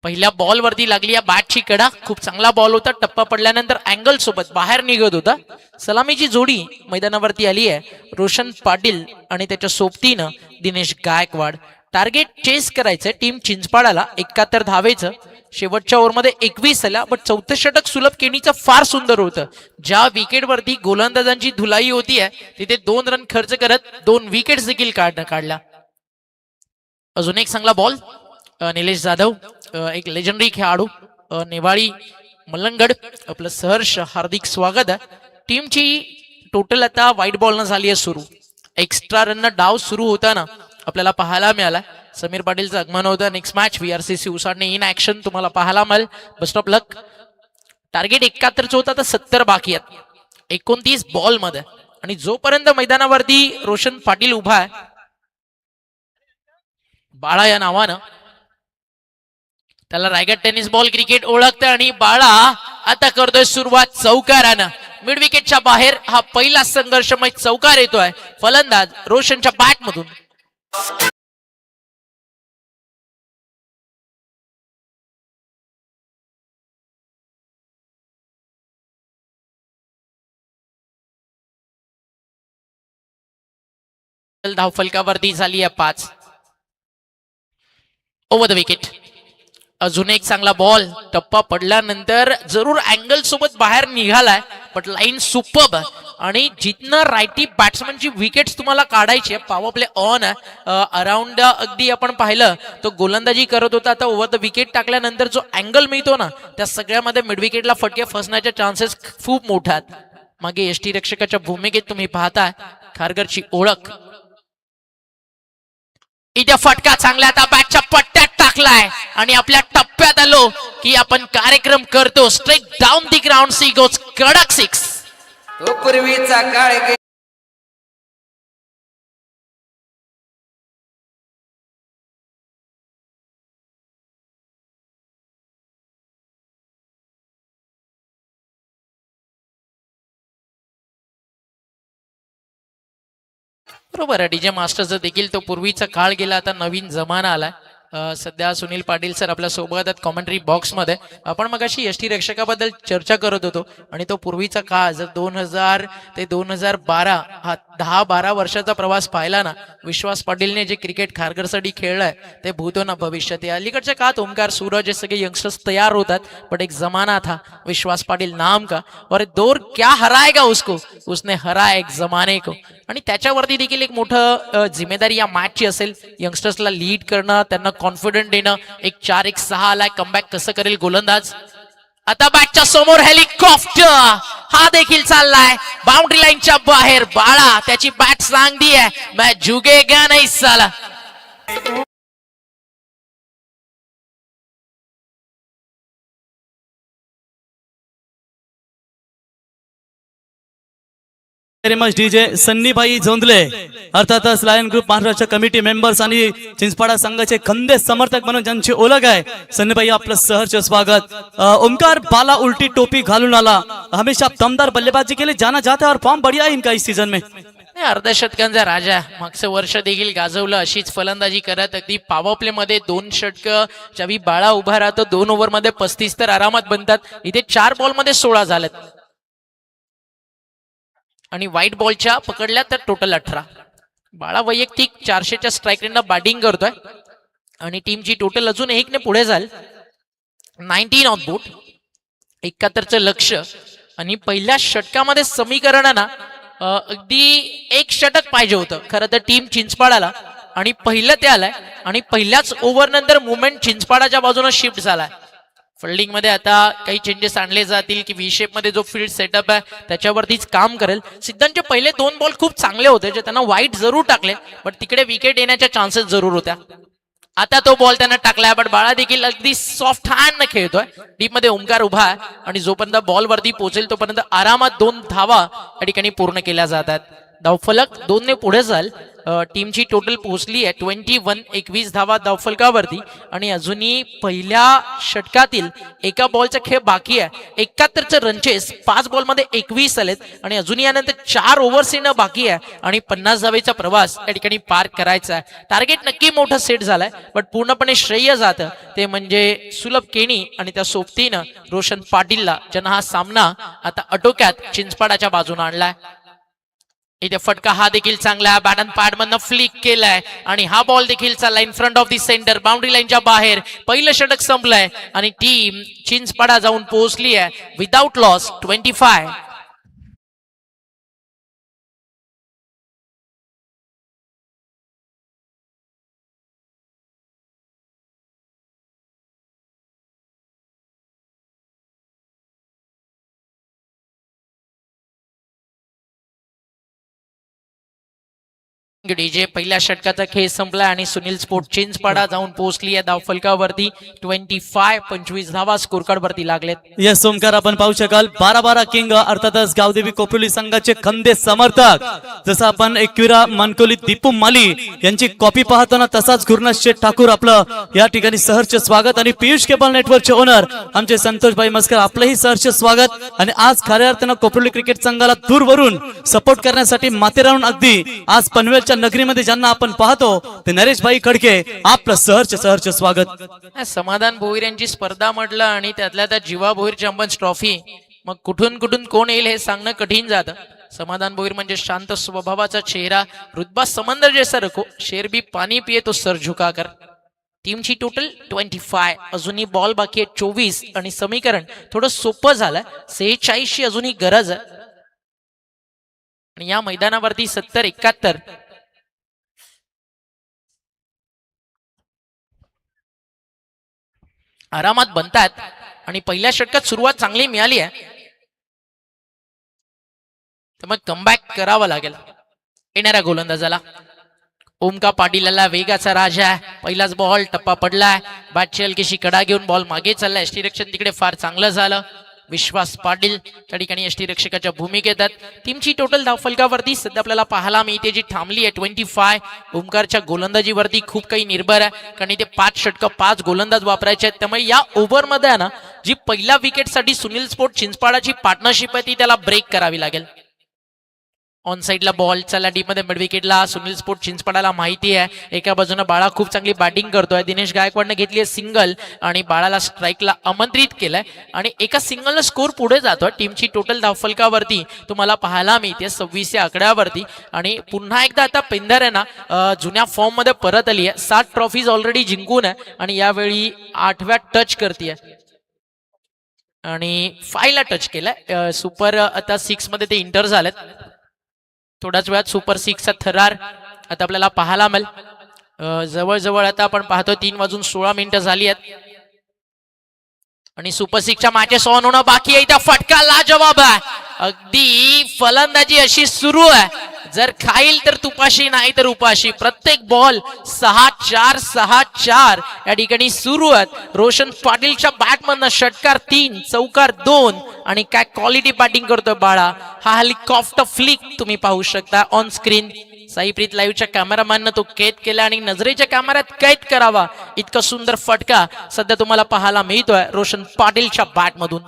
पहिल्या बॉल वरती लागली या बॅटची कडा. खूप चांगला बॉल होता. टप्पा पडल्यानंतर अँगल सोबत बाहेर निघत होता. सलामीची जोडी मैदानावरती आली आहे. रोशन पाटील आणि त्याच्या सोबतीनं दिनेश गायकवाड. टार्गेट चेस करायचंय टीम चिंचपाडाला 71 धावेचं. शेवटच्या ओव्हरमध्ये 21 आल्या, पण 4थं षटक सुलभ केणीचं फार सुंदर होतं. ज्या विकेटवरती गोलंदाजांची धुलाई होतीये तिथे 2 रन खर्च करत 2 विकेट्स देखील काढल्या. अजून एक चांगला बॉल. निलेश जाधव एक लेजंडरी खेळाडू. नेवाळी मलंगड आपलं सहर्ष हार्दिक स्वागत आहे. टीमची टोटल आता व्हाईट बॉल न झाली आहे सुरू. एक्स्ट्रा रन डाव सुरू होताना आपल्याला पाहायला मिळाला. समीर पाटीलचं आगमन होतं. नेक्स्ट मॅच VRCC उसाडणे इन ऍक्शन तुम्हाला पाहायला मिळेल. Best of luck. टार्गेट 71 होता तर 70 बाकी आहेत 29 बॉल मध्ये. आणि जोपर्यंत मैदानावरती रोशन पाटील उभा आहे बाळा या नावानं, त्याला रायगड टेनिस बॉल क्रिकेट ओळखतं आणि बाळा आता करतोय सुरुवात चौकारानं. मिड विकेटच्या बाहेर हा पहिला संघर्षमय चौकार येतोय. फलंदाज रोशनच्या बॅट मधून. धाव फलकावरती झाली आहे 5. Over the wicket. अजून एक चांगला बॉल टप्पा पडल्यानंतर जरूर अँगल सोबत बाहेर निघालाय, बट लाईन सुपर्ब. आणि जिथनं रायटी बॅट्समनची विकेट्स तुम्हाला काढायची आहे, पॉवर प्ले ऑन आहे. अराउंड अगदी आपण पाहिलं तो गोलंदाजी करत होता, आता ओव्हर द विकेट टाकल्यानंतर जो अँगल मिळतो ना, त्या सगळ्यामध्ये मिड विकेटला फटके फसण्याचे चान्सेस खूप मोठे आहेत. मागे यष्टीरक्षकाच्या भूमिकेत तुम्ही पाहताय खारघरची ओळख. इथे फटका चांगला आता बॅटच्या पट्ट्यात टाकलाय आणि आपल्या टप्प्यात आलो की आपण कार्यक्रम करतो. Straight down the ground, she goes कडक सिक्स. तो पूर्वीचा काळ गे बरोबर आहे. डीजे मास्टरचा देखील तो पूर्वीचा काळ गेला, आता नवीन जमाना आलाय. सध्या सुनील पाटील सर आपल्या सोबत आहेत कॉमेंट्री बॉक्स मध्ये. आपण मग अशी यष्टीरक्षकाबद्दल चर्चा करत होतो आणि तो पूर्वीचा काळ जर 2000 ते 2012 हा 10-12 वर्षाचा प्रवास पाहिला ना, विश्वास पाटीलने जे क्रिकेट खारघरसाठी खेळलंय ते भूतो ना भविष्यात. या अलीकडच्या काळात ओमकार, सूरज हे सगळे यंगस्टर्स तयार होतात, पण एक जमाना था विश्वास पाटील नाम का, और दौर क्या हराएगा उसको, उसने हरा एक जमाने को. आणि त्याच्यावरती देखील एक मोठं जिम्मेदारी या मॅचची असेल. यंगस्टर्सला लीड करणं, त्यांना कॉन्फिडंट देणं. एक 4-1-6 आलाय, कमबॅक कसं करेल गोलंदाज. आता बॅटच्या समोर हेलिकॉप्टर हा देखील चाललाय बाउंड्री लाईनच्या बाहेर. बाळा त्याची बॅट सांगती आहे, मैं झुकेगा नहीं साला. Very much DJ Sunnybhai Jondhale, अर्थातच lion group Maharashtra committee members आणि चिंचपाडा संघाचे खंदे समर्थक म्हणून ज्यांची ओळख आहे. सन्नीभाई आपलं सहर्ष स्वागत. ओमकार बाला उलटी टोपी घालून आला, हमेशा दमदार बल्लेबाजी केली, जाना जाता और फॉर्म बढ़िया है इनका इस सीजन में. अर्धशतकांचा राजा मागचं वर्ष देखील गाजवलं, अशीच फलंदाजी करत अगदी पॉवर प्ले मध्ये 2 षटकं. ज्यावेळी बाळा उभा राहतो 2 ओव्हर मध्ये 35 तर आरामात बनतात. इथे 4 बॉल मध्ये 16 झालेत आणि व्हाईट बॉलच्या पकडल्या तर टोटल 18. बाळा वैयक्तिक 400च्या स्ट्राईक रेटनं बॅटिंग करतोय आणि टीमची टोटल अजून 1 ने पुढे जाईल. 19 ऑन बोर्ड, 71चं लक्ष. आणि पहिल्या षटकामध्ये समीकरण ना अगदी 1 षटक पाहिजे होतं खरं तर टीम चिंचपाडाला, आणि पहिलं ते आलंय. आणि पहिल्याच ओव्हर नंतर मुवमेंट चिंचपाडाच्या बाजूने शिफ्ट झालाय. फिल्डिंग मध्ये आता काही चेंजेस आणले जातील की व्ही शेप मध्ये जो फील्ड सेटअप आहे त्याच्यावरतीच काम करेल. सिद्धांतचे पहिले 2 बॉल खूप चांगले होते, जे त्यांना वाईट जरूर टाकले, पण तिकडे विकेट येण्याच्या चान्सेस जरूर होत्या. आता तो बॉल त्यांना टाकलाय, पण बाळा देखील अगदी सॉफ्ट हँड न खेळतोय. डीप मध्ये ओमकार उभा आहे आणि जोपर्यंत बॉल वरती पोहोचेल तोपर्यंत आरामात 2 धावा या ठिकाणी पूर्ण केल्या जातात. धावफलक 2 ने पुढे जाईल. टीमची टोटल पोहोचली आहे 21 धावा धावफलकावरती. आणि अजूनही पहिल्या षटकातील एका बॉलचा खेळ बाकी आहे. 71चं रनचेस 5 बॉल मध्ये 21 आलेत आणि अजूनही यानंतर 4 ओव्हर्स येणं बाकी आहे आणि 50 धावेचा प्रवास या ठिकाणी पार करायचा आहे. टार्गेट नक्की मोठं सेट झालंय, पण पूर्णपणे श्रेय जातं ते म्हणजे सुलभ केणी आणि त्या सोबतीनं रोशन पाटीलला, ज्यांना हा सामना आता आटोक्यात चिंचपाडाच्या बाजूने आणलाय. इथे फटका हा देखील चांगला बॅट अँड पॅड मधनं फ्लिक केलाय आणि हा बॉल देखील चालला in front of the centre, boundary लाईनच्या बाहेर. पहिलं षटक संपलंय आणि टीम चिंचपाडा जाऊन पोहोचली आहे विदाउट लॉस 25. डीजे पहिल्या षटकाचा खेळ संपला आणि सुनील स्पोर्ट चिंचपाडा जाऊन पोहोचली आहे धावफलकावरती 25 धावा स्कोर कार्ड वरती लागलेत. येस ओमकार, आपण पाहू शकाल 12 किंग, अर्थातच गावदेवी कोपरोली संघाचे खंदे समर्थक. जसं आपण एकविरा मनकोली दीपू माली यांची कॉपी पाहताना तसाच गुरुनाथ शेठ ठाकूर आपलं या ठिकाणी सहर्ष स्वागत. आणि पियुष केबल नेटवर्कचे ओनर आमचे संतोषभाई मस्कर आपलंही सहर्ष स्वागत. आणि आज खऱ्या अर्थानं कोपरोली क्रिकेट संघाला दूरवरून सपोर्ट करण्यासाठी माथेराहून अगदी आज पनवेलच्या नगरीमध्ये ज्यांना आपण पाहतो ते नरेश भाई खडके, आपलं सहर्ष स्वागत. समाधान भोईर यांची स्पर्धा म्हटलं आणि त्यातल्या त्या जीवा भोईर चॅम्पियन्स ट्रॉफी, मग कुठून कोण येईल हे सांगणं कठीण जातं. समाधान भोईर म्हणजे शांत स्वभावाचा चेहरा, रुतबा समंदर जैसा रखो, शेर भी पानी पिए तो सर झुकाकर. टीमची टोटल 25. अजूनही बॉल बाकी आहे 24 आणि समीकरण थोडं सोपं झालंय. 46 ची अजूनही गरज आहे आणि या मैदानावरती 70-71 आरामात बनतात आणि पहिल्या षटकात सुरुवात चांगली मिळाली आहे, तर मग कमबॅक करावं लागेल येणाऱ्या गोलंदाजाला. ओमका पाटीलला वेगाचा राजा आहे. पहिलाच बॉल टप्पा पडलाय. बॅटची हलकीशी कडा घेऊन बॉल मागे चाललाय. यष्टीरक्षण तिकडे फार चांगलं झालं. विश्वास पाटील त्या ठिकाणी यष्टीरक्षकाच्या भूमिकेत आहेत. टीमची टोटल धावफलकावरती सध्या आपल्याला पाहायला मिळते जी थांबली आहे 25. ओमकारच्या गोलंदाजीवरती खूप काही निर्भर आहे, कारण इथे 5 षटकं 5 गोलंदाज वापरायचे आहेत. त्यामुळे या ओव्हरमध्ये आहे ना, जी पहिल्या विकेटसाठी सुनील स्पोर्ट चिंचपाडाची पार्टनरशिप आहे ती त्याला ब्रेक करावी लागेल. ऑन साईडला बॉल चालला डीपमध्ये मिड विकेटला. सुनील स्पोर्ट चिंचपाडाला माहिती आहे एका बाजूने बाळा खूप चांगली बॅटिंग करतोय. दिनेश गायकवाडने घेतली आहे सिंगल आणि बाळाला स्ट्राईकला आमंत्रित केलंय आणि एका सिंगलनं स्कोर पुढे जातोय. टीमची टोटल धावफलकावरती तुम्हाला पाहायला मिळते 26 या आकड्यावरती. आणि पुन्हा एकदा आता पेंदर आहे ना जुन्या फॉर्म मध्ये परत आली आहे. 7 ट्रॉफीज ऑलरेडी जिंकून आहे आणि यावेळी 8व्या टच करते आणि 5 ला टच केलाय. सुपर आता 6 मध्ये ते इंटर झालेत. थोड्याच वेळात सुपर 6चा थरार आता आपल्याला पाहायला मिळेल. जवळजवळ आता आपण पाहतो 3:16 झाली आहेत आणि सुपर 6च्या मॅचेस ऑन होणं बाकी आहे. त्या फटका लाजवाब आहे. अगदी फलंदाजी अशी सुरू आहे, जर खाईल तर तुपाशी नाही तर उपाशी. प्रत्येक बॉल 6-4 6-4 या ठिकाणी सुरू आहेत. रोशन पाटीलच्या बॅटमधनं षटकार 3 चौकार 2 आणि काय क्वालिटी बॅटिंग करतोय बाळा. हा हेलिकॉप्टर फ्लिक तुम्ही पाहू शकता ऑन स्क्रीन. साईप्रीत लाईव्हच्या कॅमेरामॅननं तो कैद केला आणि नजरेच्या कॅमेऱ्यात कैद करावा इतका सुंदर फटका सध्या तुम्हाला पाहायला मिळतोय रोशन पाटीलच्या बॅटमधून.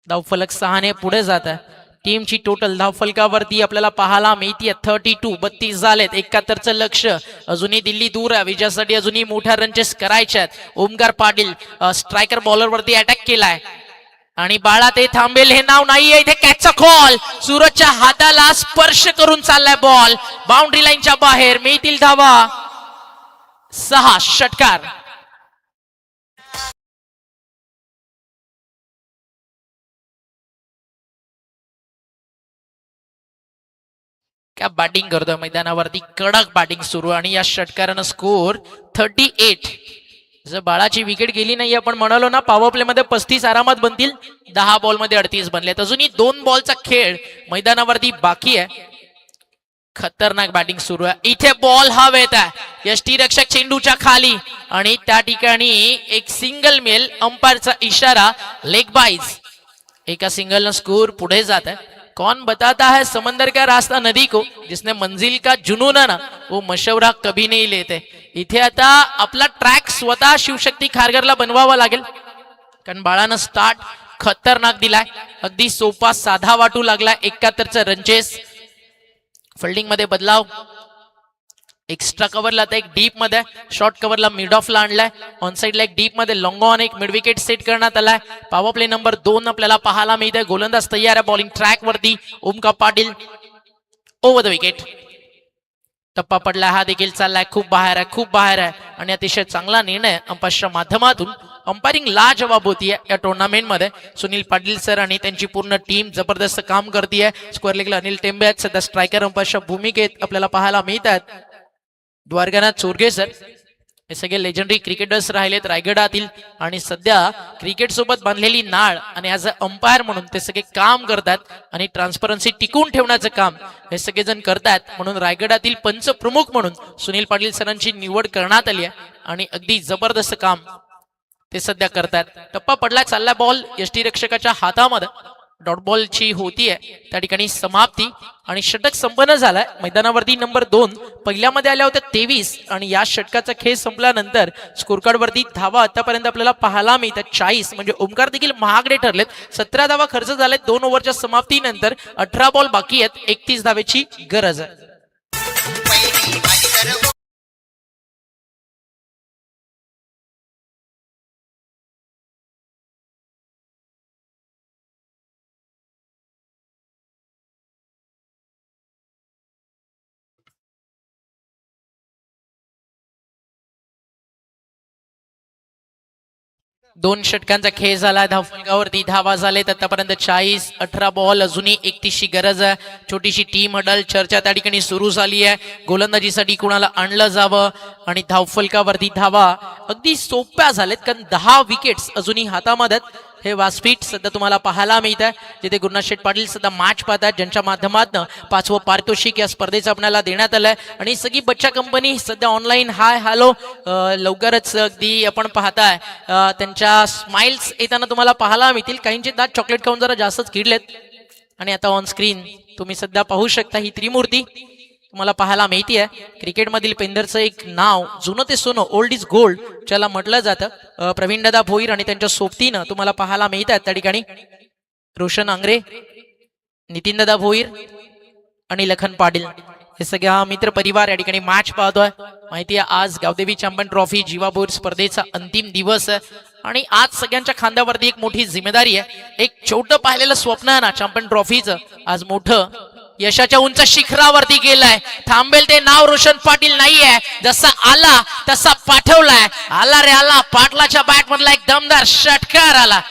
धावफलक 6ने पुढे जात आहे. टीमची टोटल धावफलकावरती आपल्याला पाहायला मिळते 32. 32 झालेत. 71चं लक्ष अजूनही दिल्ली दूर आहे. विजयासाठी अजूनही मोठ्या रनचेस करायच्या आहेत. ओमकार पाटील स्ट्रायकर बॉलरवरती अटॅक केलाय आणि बाळा ते थांबेल हे नाव नाहीये. इथे कॅचचा कॉल. सूरजच्या हाताला स्पर्श करून चाललाय बॉल. बाउंड्री लाईनच्या बाहेर. मिळतील धावा 6. षटकार. क्या बॅटिंग करतोय मैदानावरती. कडक बॅटिंग सुरू आणि या षटकारानं स्कोर 38. जर बाळाची विकेट गेली नाही आपण म्हणालो ना पॉवर प्ले मध्ये 35 आरामात बनतील. 10 बॉल मध्ये 38 बनलेत. अजूनही 2 बॉलचा खेळ मैदानावरती बाकी आहे. खतरनाक बॅटिंग सुरू आहे. इथे बॉल हवेत आहे. यष्टीरक्षक चेंडूच्या खाली आणि त्या ठिकाणी एक सिंगल मिळेल. अंपायरचा इशारा लेग बाईज. एका सिंगलनं स्कोर पुढे जात आहे. कौन बताता है समंदर का रास्ता नदी को, जिसने मंजिल का जुनून है ना वो मशवरा कभी नहीं लेते. इथे आता आपला ट्रॅक स्वतः शिवशक्ती खारघरला बनवावा लागेल, कारण बाळानं स्टार्ट खतरनाक दिलाय. अगदी सोपा साधा वाटू लागलाय. 71चं रनचेस. फिल्डिंग मध्ये बदलाव. एक्स्ट्रा कव्हरला आता एक डीप मध्ये शॉर्ट कव्हरला मिड ऑफला आणलाय. ऑन साइडला एक डीप मध्ये लॉंग ऑन एक मिड विकेट सेट करण्यात आलाय. पॉवर प्ले नंबर 2 आपल्याला पाहायला मिळतंय. गोलंदाज तयार आहे बॉलिंग ट्रॅक वरती. ओमका पाटील ओव्हर द विकेट. टप्पा पडलाय. हा देखील चाललाय खूप बाहेर आहे, खूप बाहेर आहे आणि अतिशय चांगला निर्णय अंपायरच्या माध्यमातून. अंपायरिंग लाजवाब होतीये या टुर्नामेंट मध्ये. सुनील पाटील सर आणि त्यांची पूर्ण टीम जबरदस्त काम करतीये. स्क्वेअर लेगला अनिल टेंबे आहेत सध्या स्ट्रायकर अंपायरच्या भूमिकेत आपल्याला पाहायला मिळतात. द्वारकानाथ चोरगे सर हे सगळे लेजंडरी क्रिकेटर्स राहिलेत रायगडातील आणि सध्या क्रिकेट सोबत बांधलेली नाळ आणि ॲज अ अंपायर म्हणून ते सगळे काम करतात आणि ट्रान्सपरन्सी टिकून ठेवण्याचं काम हे सगळेजण करतात. म्हणून रायगडातील पंच प्रमुख म्हणून सुनील पाटील सरांची निवड करण्यात आली आहे आणि अगदी जबरदस्त काम ते सध्या करतात. टप्पा पडलाय. चालला बॉल यष्टीरक्षकाच्या हातामध्ये. डॉट बॉलची होतीये त्या ठिकाणी समाप्ती आणि षटक संपन्न झालाय. मैदानावरती नंबर 2 पहिल्यामध्ये आल्या होत्या 23 आणि या षटकाचा खेळ संपल्यानंतर स्कोरकार्ड वरती धावा आतापर्यंत आपल्याला पाहायला मिळतात 40. म्हणजे ओमकार देखील महागडे ठरलेत. 17 धावा खर्च झालेत 2 ओव्हरच्या समाप्तीनंतर. 18 बॉल बाकी आहेत. 31 धावेची गरज आहे. 2 षटकांचा खेळ झाला. धावफलकावरती धावा झालेत आतापर्यंत 40. 18 बॉल, अजूनही 31ची गरज आहे. छोटीशी टीम हडल चर्चा त्या ठिकाणी सुरू झाली आहे. गोलंदाजीसाठी कुणाला आणलं जावं आणि धावफलकावरती धावा अगदी सोप्या झालेत, कारण 10 विकेट्स अजूनही हातामध्ये आहेत. हे व्यासपीठ सध्या तुम्हाला पाहायला मिळत आहे, जिथे गुरुनाथ शेठ पाटील सध्या मॅच पाहतात, ज्यांच्या माध्यमातून 5वं पारितोषिक या स्पर्धेचं आपल्याला देण्यात आलंय. आणि सगळी बच्चा कंपनी सध्या ऑनलाईन हाय हॅलो लवकरच अगदी आपण पाहताय त्यांच्या स्माइल्स येताना तुम्हाला पाहायला मिळतील. काहींचे दात चॉकलेट खाऊन जरा जास्तच किडलेत. आणि आता ऑन स्क्रीन तुम्ही सध्या पाहू शकता ही त्रिमूर्ती तुम्हाला पाहायला माहिती आहे. क्रिकेटमधील पेंदरचं एक नाव जुनं ते सोनं, ओल्ड इज गोल्ड ज्याला म्हटलं जातं. प्रवीणदादा भोईर आणि त्यांच्या सोबतीनं तुम्हाला पाहायला मिळत आहेत त्या ठिकाणी रोशन आंग्रे, नितीनदादा भोईर आणि लखन पाटील हे सगळ्या मित्र परिवार या ठिकाणी मॅच पाहतोय. माहिती आहे आज गावदेवी चॅम्पियन ट्रॉफी जीवा बोर स्पर्धेचा अंतिम दिवस आहे आणि आज सगळ्यांच्या खांद्यावरती एक मोठी जिम्मेदारी आहे. एक छोटं पाहिलेलं स्वप्न आहे ना चॅम्पियन ट्रॉफीचं, आज मोठं यशाच्या उंच शिखरावरती गेलाय. थांबेल ते नाव रोशन पाटील नाहीये, जसा आला तसा पाठवलाय. आला रे आला, पाटलाच्या बॅट मधला एक दमदार षटकार आला.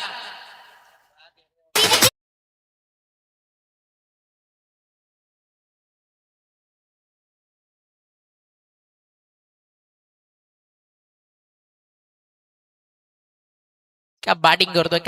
क्या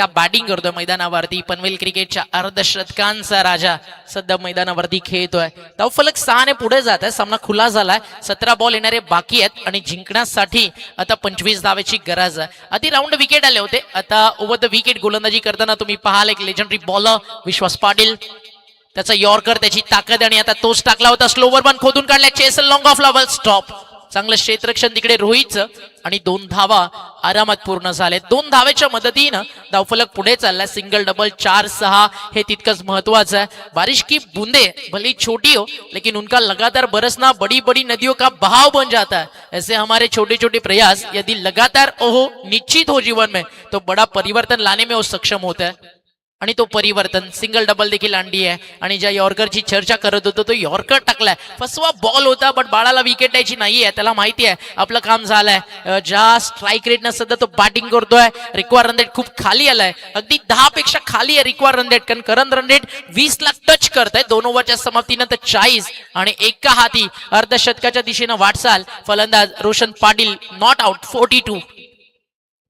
बॅटिंग करतोय मैदानावरती. पनवेल क्रिकेटच्या अर्धशतकांचा राजा सध्या मैदानावरती खेळतोय. धावफलक 6 ने पुढे जात आहे. सामना खुला झालाय. 17 बॉल येणारे बाकी आहेत आणि जिंकण्यासाठी आता 25 धावेची गरज आहे. आधी राऊंड विकेट आले होते, आता ओव्हर द विकेट गोलंदाजी करताना तुम्ही पाहाल एक लेजंडरी बॉलर विश्वास पाटील, त्याचा यॉर्कर, त्याची ताकद आणि आता तोच टाकला होता. स्लोवर बन खोदून काढला, चेसल लॉंग ऑफ ला, स्टॉप. चांगलं क्षेत्ररक्षण तिकडे रोहितचं आणि 2 धावा आरामात पूर्ण झाले. 2 धावेच्या मदतीनं धावफलक पुढे चाललाय. सिंगल डबल 4-6 हे तितकंच महत्वाचं आहे. बारिश की बूंदे भले छोटी हो लेकिन उनका लगातार बरसना बड़ी बड़ी नदियों का बहाव बन जाता है. ऐसे हमारे छोटे छोटे प्रयास यदि लगातार हो निश्चित हो जीवन में तो बड़ा परिवर्तन लाने में वो सक्षम होता है. आणि तो परिवर्तन सिंगल डबल देखील आणली आहे. आणि ज्या यॉर्करची चर्चा करत होतो तो यॉर्कर टाकलाय. फसवा बॉल होता बट बाळाला विकेट द्यायची नाहीये, त्याला माहिती आहे आपलं काम झालंय. ज्या स्ट्राईक रेटनं सध्या तो बॅटिंग करतोय. रिक्वायर रन रेट खूप खाली आलाय, अगदी 10 पेक्षा खाली आहे रिक्वायर रन रेट, कारण करंट रन रेट 20 ला टच करत आहे. 2 ओव्हरच्या समाप्तीनंतर 40 आणि एका हाती अर्धशतकाच्या दिशेनं वाटचाल. फलंदाज रोशन पाटील नॉट आउट 42.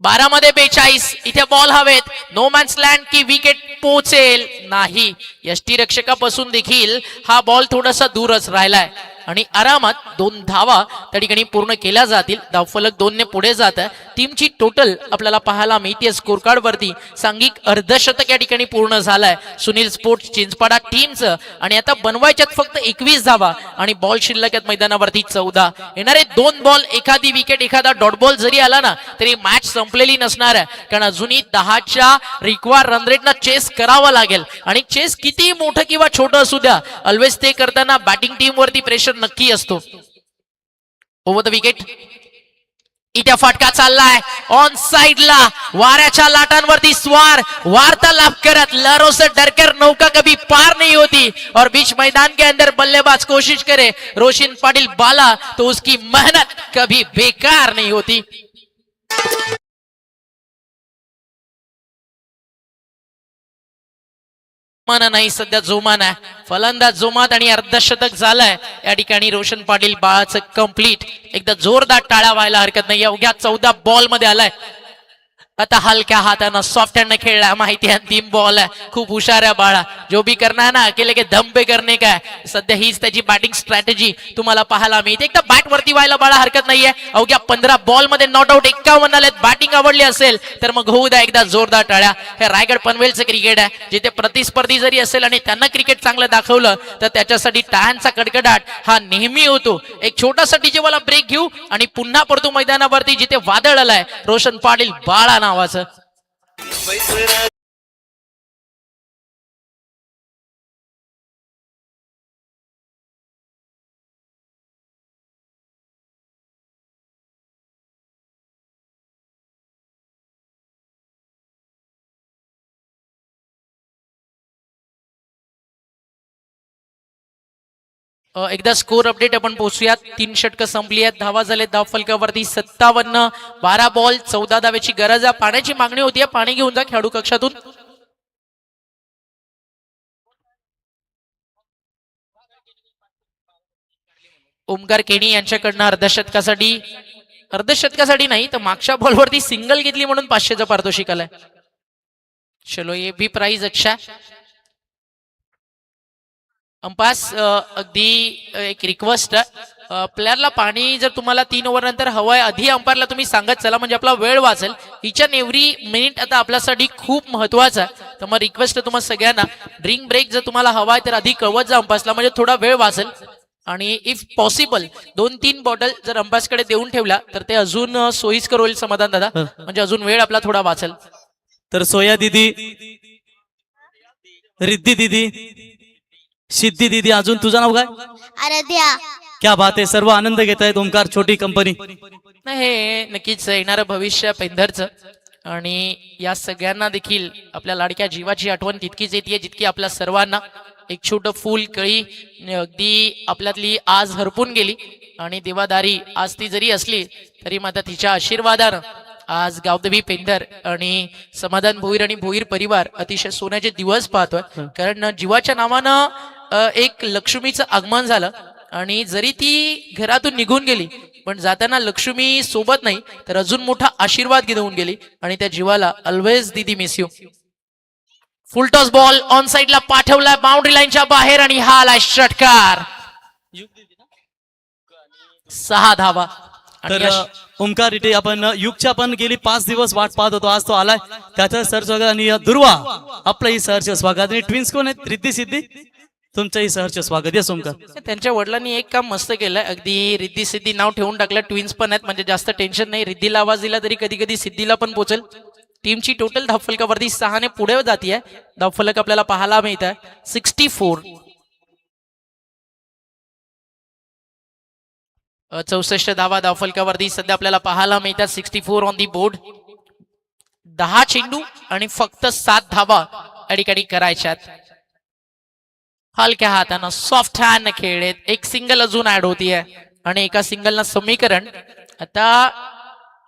12 मध्ये 42. इथे बॉल हवेत. नो मॅन्स लँड की विकेट पोहोचेल नाही. यष्टीरक्षकापासून देखील हा बॉल थोडासा दूरच राहिलाय आणि आरामात 2 धावा त्या ठिकाणी पूर्ण केल्या जातील. धावफलक 2 ने पुढे जात आहे. टीमची टोटल आपल्याला पाहायला मिळते स्कोर कार्ड वरती सांघिक अर्धशतक या ठिकाणी पूर्ण झालाय सुनील स्पोर्ट्स चिंचपाडा टीमचं. आणि आता बनवायच्यात फक्त 21 धावा आणि बॉल शिल्लक आहेत मैदानावरती 14. येणारे 2 बॉल, एखादी विकेट, एखादा डॉट बॉल जरी आला ना तरी मॅच संपलेली नसणार आहे, कारण अजूनही 10च्या रिक्वायर रन रेटनं चेस करावा लागेल. आणि चेस किती मोठं किंवा छोटं असू द्या, ऑलवेज ते करताना बॅटिंग टीम वरती प्रेशर नक्की असतो. Over the wicket. इथे फटका चाललाय ऑन साइडला. वाऱ्याच्या लाटांवरती स्वार वार्ता लाभ करत लहरों से डरकर नौका कभी पार नहीं होती और बीच मैदान के अंदर बल्लेबाज कोशिश करे रोशन पाटिल बाला तो उसकी मेहनत कभी बेकार नहीं होती. नाही सध्या जोमान आहे. फलंदाज जोमात आणि अर्धशतक झालंय या ठिकाणी. रोशन पाटील बाळाचं कंप्लीट. एकदा जोरदार टाळ्या व्हायला हरकत नाही. अवघ्या 14 बॉल मध्ये आलाय. आता हलक्या हातानं सॉफ्ट हँड खेळला. माहिती आहे अंतिम बॉल आहे. खूप हुशार आहे बाळा. जो भी करना है ना अकेले के दम पे करने का है. सध्या हीच त्याची बॅटिंग स्ट्रॅटेजी तुम्हाला पाहायला मिळते. एकदा बॅट वरती व्हायला बाळा हरकत नाहीये. अवघ्या 15 बॉल मध्ये नॉट आउट 51 आलेत. बॅटिंग आवडली असेल तर मग होऊ द्या एकदा जोरदार टाळ्या. हे रायगड पनवेलचं क्रिकेट आहे, जिथे प्रतिस्पर्धी जरी असेल आणि त्यांना क्रिकेट चांगलं दाखवलं तर त्याच्यासाठी टाळ्यांचा कडकडाट हा नेहमी होतो. एक छोटासा डीजेवाला ब्रेक घेऊ आणि पुन्हा परतू मैदानावरती, जिथे वादळ आलाय रोशन पाटील बाळा नावाचं. एकदा स्कोर अपडेट आपण पोहोचूयात. 3 षटकं संपली आहेत, धावा झाले धाव फलकावरती 57. 12 बॉल 14 धावेची गरज आहे. पाण्याची मागणी होती, पाणी घेऊन जा खेळाडू कक्षातून. ओमकार केणी यांच्याकडनं अर्धशतकासाठी नाही तर मागच्या बॉलवरती सिंगल घेतली म्हणून 500चं पारितोषिक आलंय. चलो ये भी प्राइज अच्छा. अंपास अगदी एक रिक्वेस्ट प्लेअरला पाणी जर तुम्हाला 3 ओव्हर नंतर हवंय आधी अंपायरला तुम्ही सांगत चला, म्हणजे आपला वेळ वाचेल. इच अँड एव्हरी मिनिट आता आपल्यासाठी खूप महत्वाचा आहे. तर मग रिक्वेस्ट आहे तुम्हाला सगळ्यांना, ड्रिंक ब्रेक जर तुम्हाला हवा आहे तर आधी कळवत जा अंपासला, म्हणजे थोडा वेळ वाचेल. आणि इफ पॉसिबल 2-3 बॉटल जर अंपासकडे देऊन ठेवला तर ते अजून सोयीस्कर होईल समाधान दादा, म्हणजे अजून वेळ आपला थोडा वाचेल. तर सोया दिदी, रिद्धी दिदी, सिद्धी दिदी, अजून तुझं नाव काय? आराध्या. क्या बात आहे, सर्व आनंद घेत आहेत. ओमकार छोटी कंपनी. नाही, हे नक्कीच येणारं भविष्य पेंधरचं, आणि या सगळ्यांना देखील आपल्या लाडक्या जीवाची आठवण तितकीच येते जितकी आपल्या सर्वांना. एक छोटं फूल कळी अगदी आपल्यातली आज हरपून गेली, आणि देवादारी आज ती जरी असली तरी मात्र तिच्या आशीर्वादानं आज गावदेवी पेंधर आणि समाधान भोईर आणि भोईर परिवार अतिशय सोन्याचे दिवस पाहतोय. कारण जीवाच्या नावानं एक लक्ष्मीचं आगमन झालं, आणि जरी ती घरातून निघून गेली पण जाताना लक्ष्मी सोबत नाही तर अजून मोठा आशीर्वाद घेऊन गेली, आणि त्या जीवाला ऑलवेज दीदी miss you. Full toss ball on साइडला पाठवलाय बाउंड्री लाईनच्या बाहेर, आणि हा आलाय षटकार. 6 धावा. आणि तर या ओमकार इथे आपण युगच्या आपण गेली 5 दिवस वाट पाहत होतो, आज तो आलाय. त्याचं सर स्वागत. आणि दुर्वा आपलंही सहर्ष स्वागत. आणि ट्विन्स कोण आहेत? रिद्धी सिद्धी, तुमचंही सहर्ष स्वागत. येस ओमकार. त्यांच्या वडिलांनी एक काम मस्त केलंय, अगदी रिद्धी सिद्धी नाव ठेवून टाकलं. ट्विन्स पण आहेत, म्हणजे जास्त टेन्शन नाही. रिद्धीला आवाज दिला तरी कधी कधी सिद्धीला पण पोहोचेल. टीमची टोटल धावफलकावरती 6 ने पुढे जातीये. धावफलक आपल्याला पाहायला मिळत आहे 64. 64 धावा धावफलकावरती सध्या आपल्याला पाहायला मिळतात. 64 ऑन दी बोर्ड. 10 चेंडू आणि फक्त 7 धावा अडीकडी करायच्यात. हलक्या हातानं सॉफ्ट हँड खेळत एक सिंगल अजून ऍड होतीये, आणि एका सिंगलना समीकरण. आता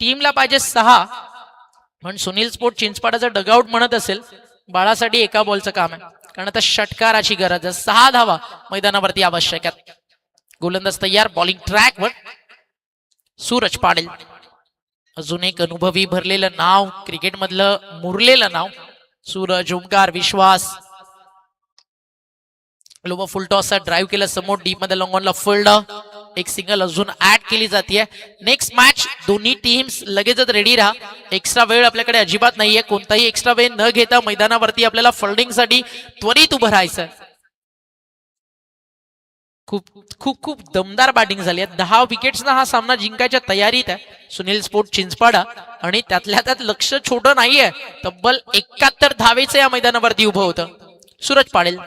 टीमला पाहिजे 6, पण सुनील स्पोर्ट चिंचपाडाचा डगआउट म्हणत असेल बाळासाठी एका बॉलचं काम आहे, कारण आता षटकाराची गरज आहे. 6 धावा मैदानावरती आवश्यक आहेत. गोलंदाज तयार, बॉलिंग ट्रॅकवर सूरज पाटील. अजून एक अनुभवी भरलेलं नाव, क्रिकेट मधलं मुरलेलं नाव सूरज. ओमकार, विश्वास. लोबा फुल टॉस ड्राईव्ह केला समोर डीप मध्ये, लॉंग ऑनला फुल्ड. एक सिंगल अजून ऍड केली जाते. नेक्स्ट मॅच दोन्ही टीम्स लगेचच रेडी राहा. एक्स्ट्रा वेळ आपल्याकडे अजिबात नाहीये. कोणताही एक्स्ट्रा वेळ न घेता मैदानावरती आपल्याला फिल्डिंग साठी त्वरित उभं राहायचं. खूप खूप खूप दमदार बॅटिंग झाली आहे. 10 विकेट्सना हा सामना जिंकायच्या तयारीत आहे सुनील स्पोर्ट चिंचपाडा, आणि त्यातल्या त्यात लक्ष छोटं नाहीये. तब्बल 71 धावेचं या मैदानावरती उभं होतं. सूरज पाटील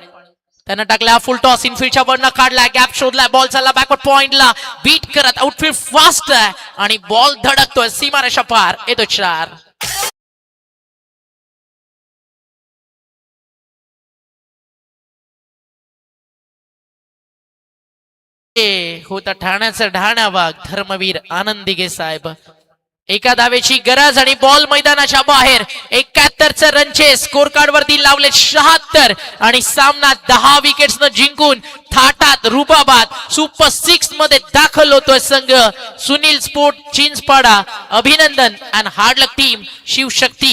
त्यानं टाकला फुल टॉस, इनफिल्डच्या वरनं काढला, गॅप शोधला, बॉल चालला बॅकवर्ड पॉइंटला, बीट करत आउटफील्ड फास्ट आहे, आणि बॉल धडकतोय सीमारेषा पार. येतो 4. होता ठाण्याचा ढाणा वाघ धर्मवीर आनंदिगे साहेब. एका धावेची गरज, आणि बॉल मैदानाच्या बाहेर. 71चं रनचे स्कोर कार्ड वरती लावले 76, आणि सामना 10 विकेट्सनं जिंकून थाटात रुबाबात सुपर 6 मध्ये दाखल होतोय संघ सुनील स्पोर्ट चिंचपाडा. अभिनंदन and hard luck team Shivshakti.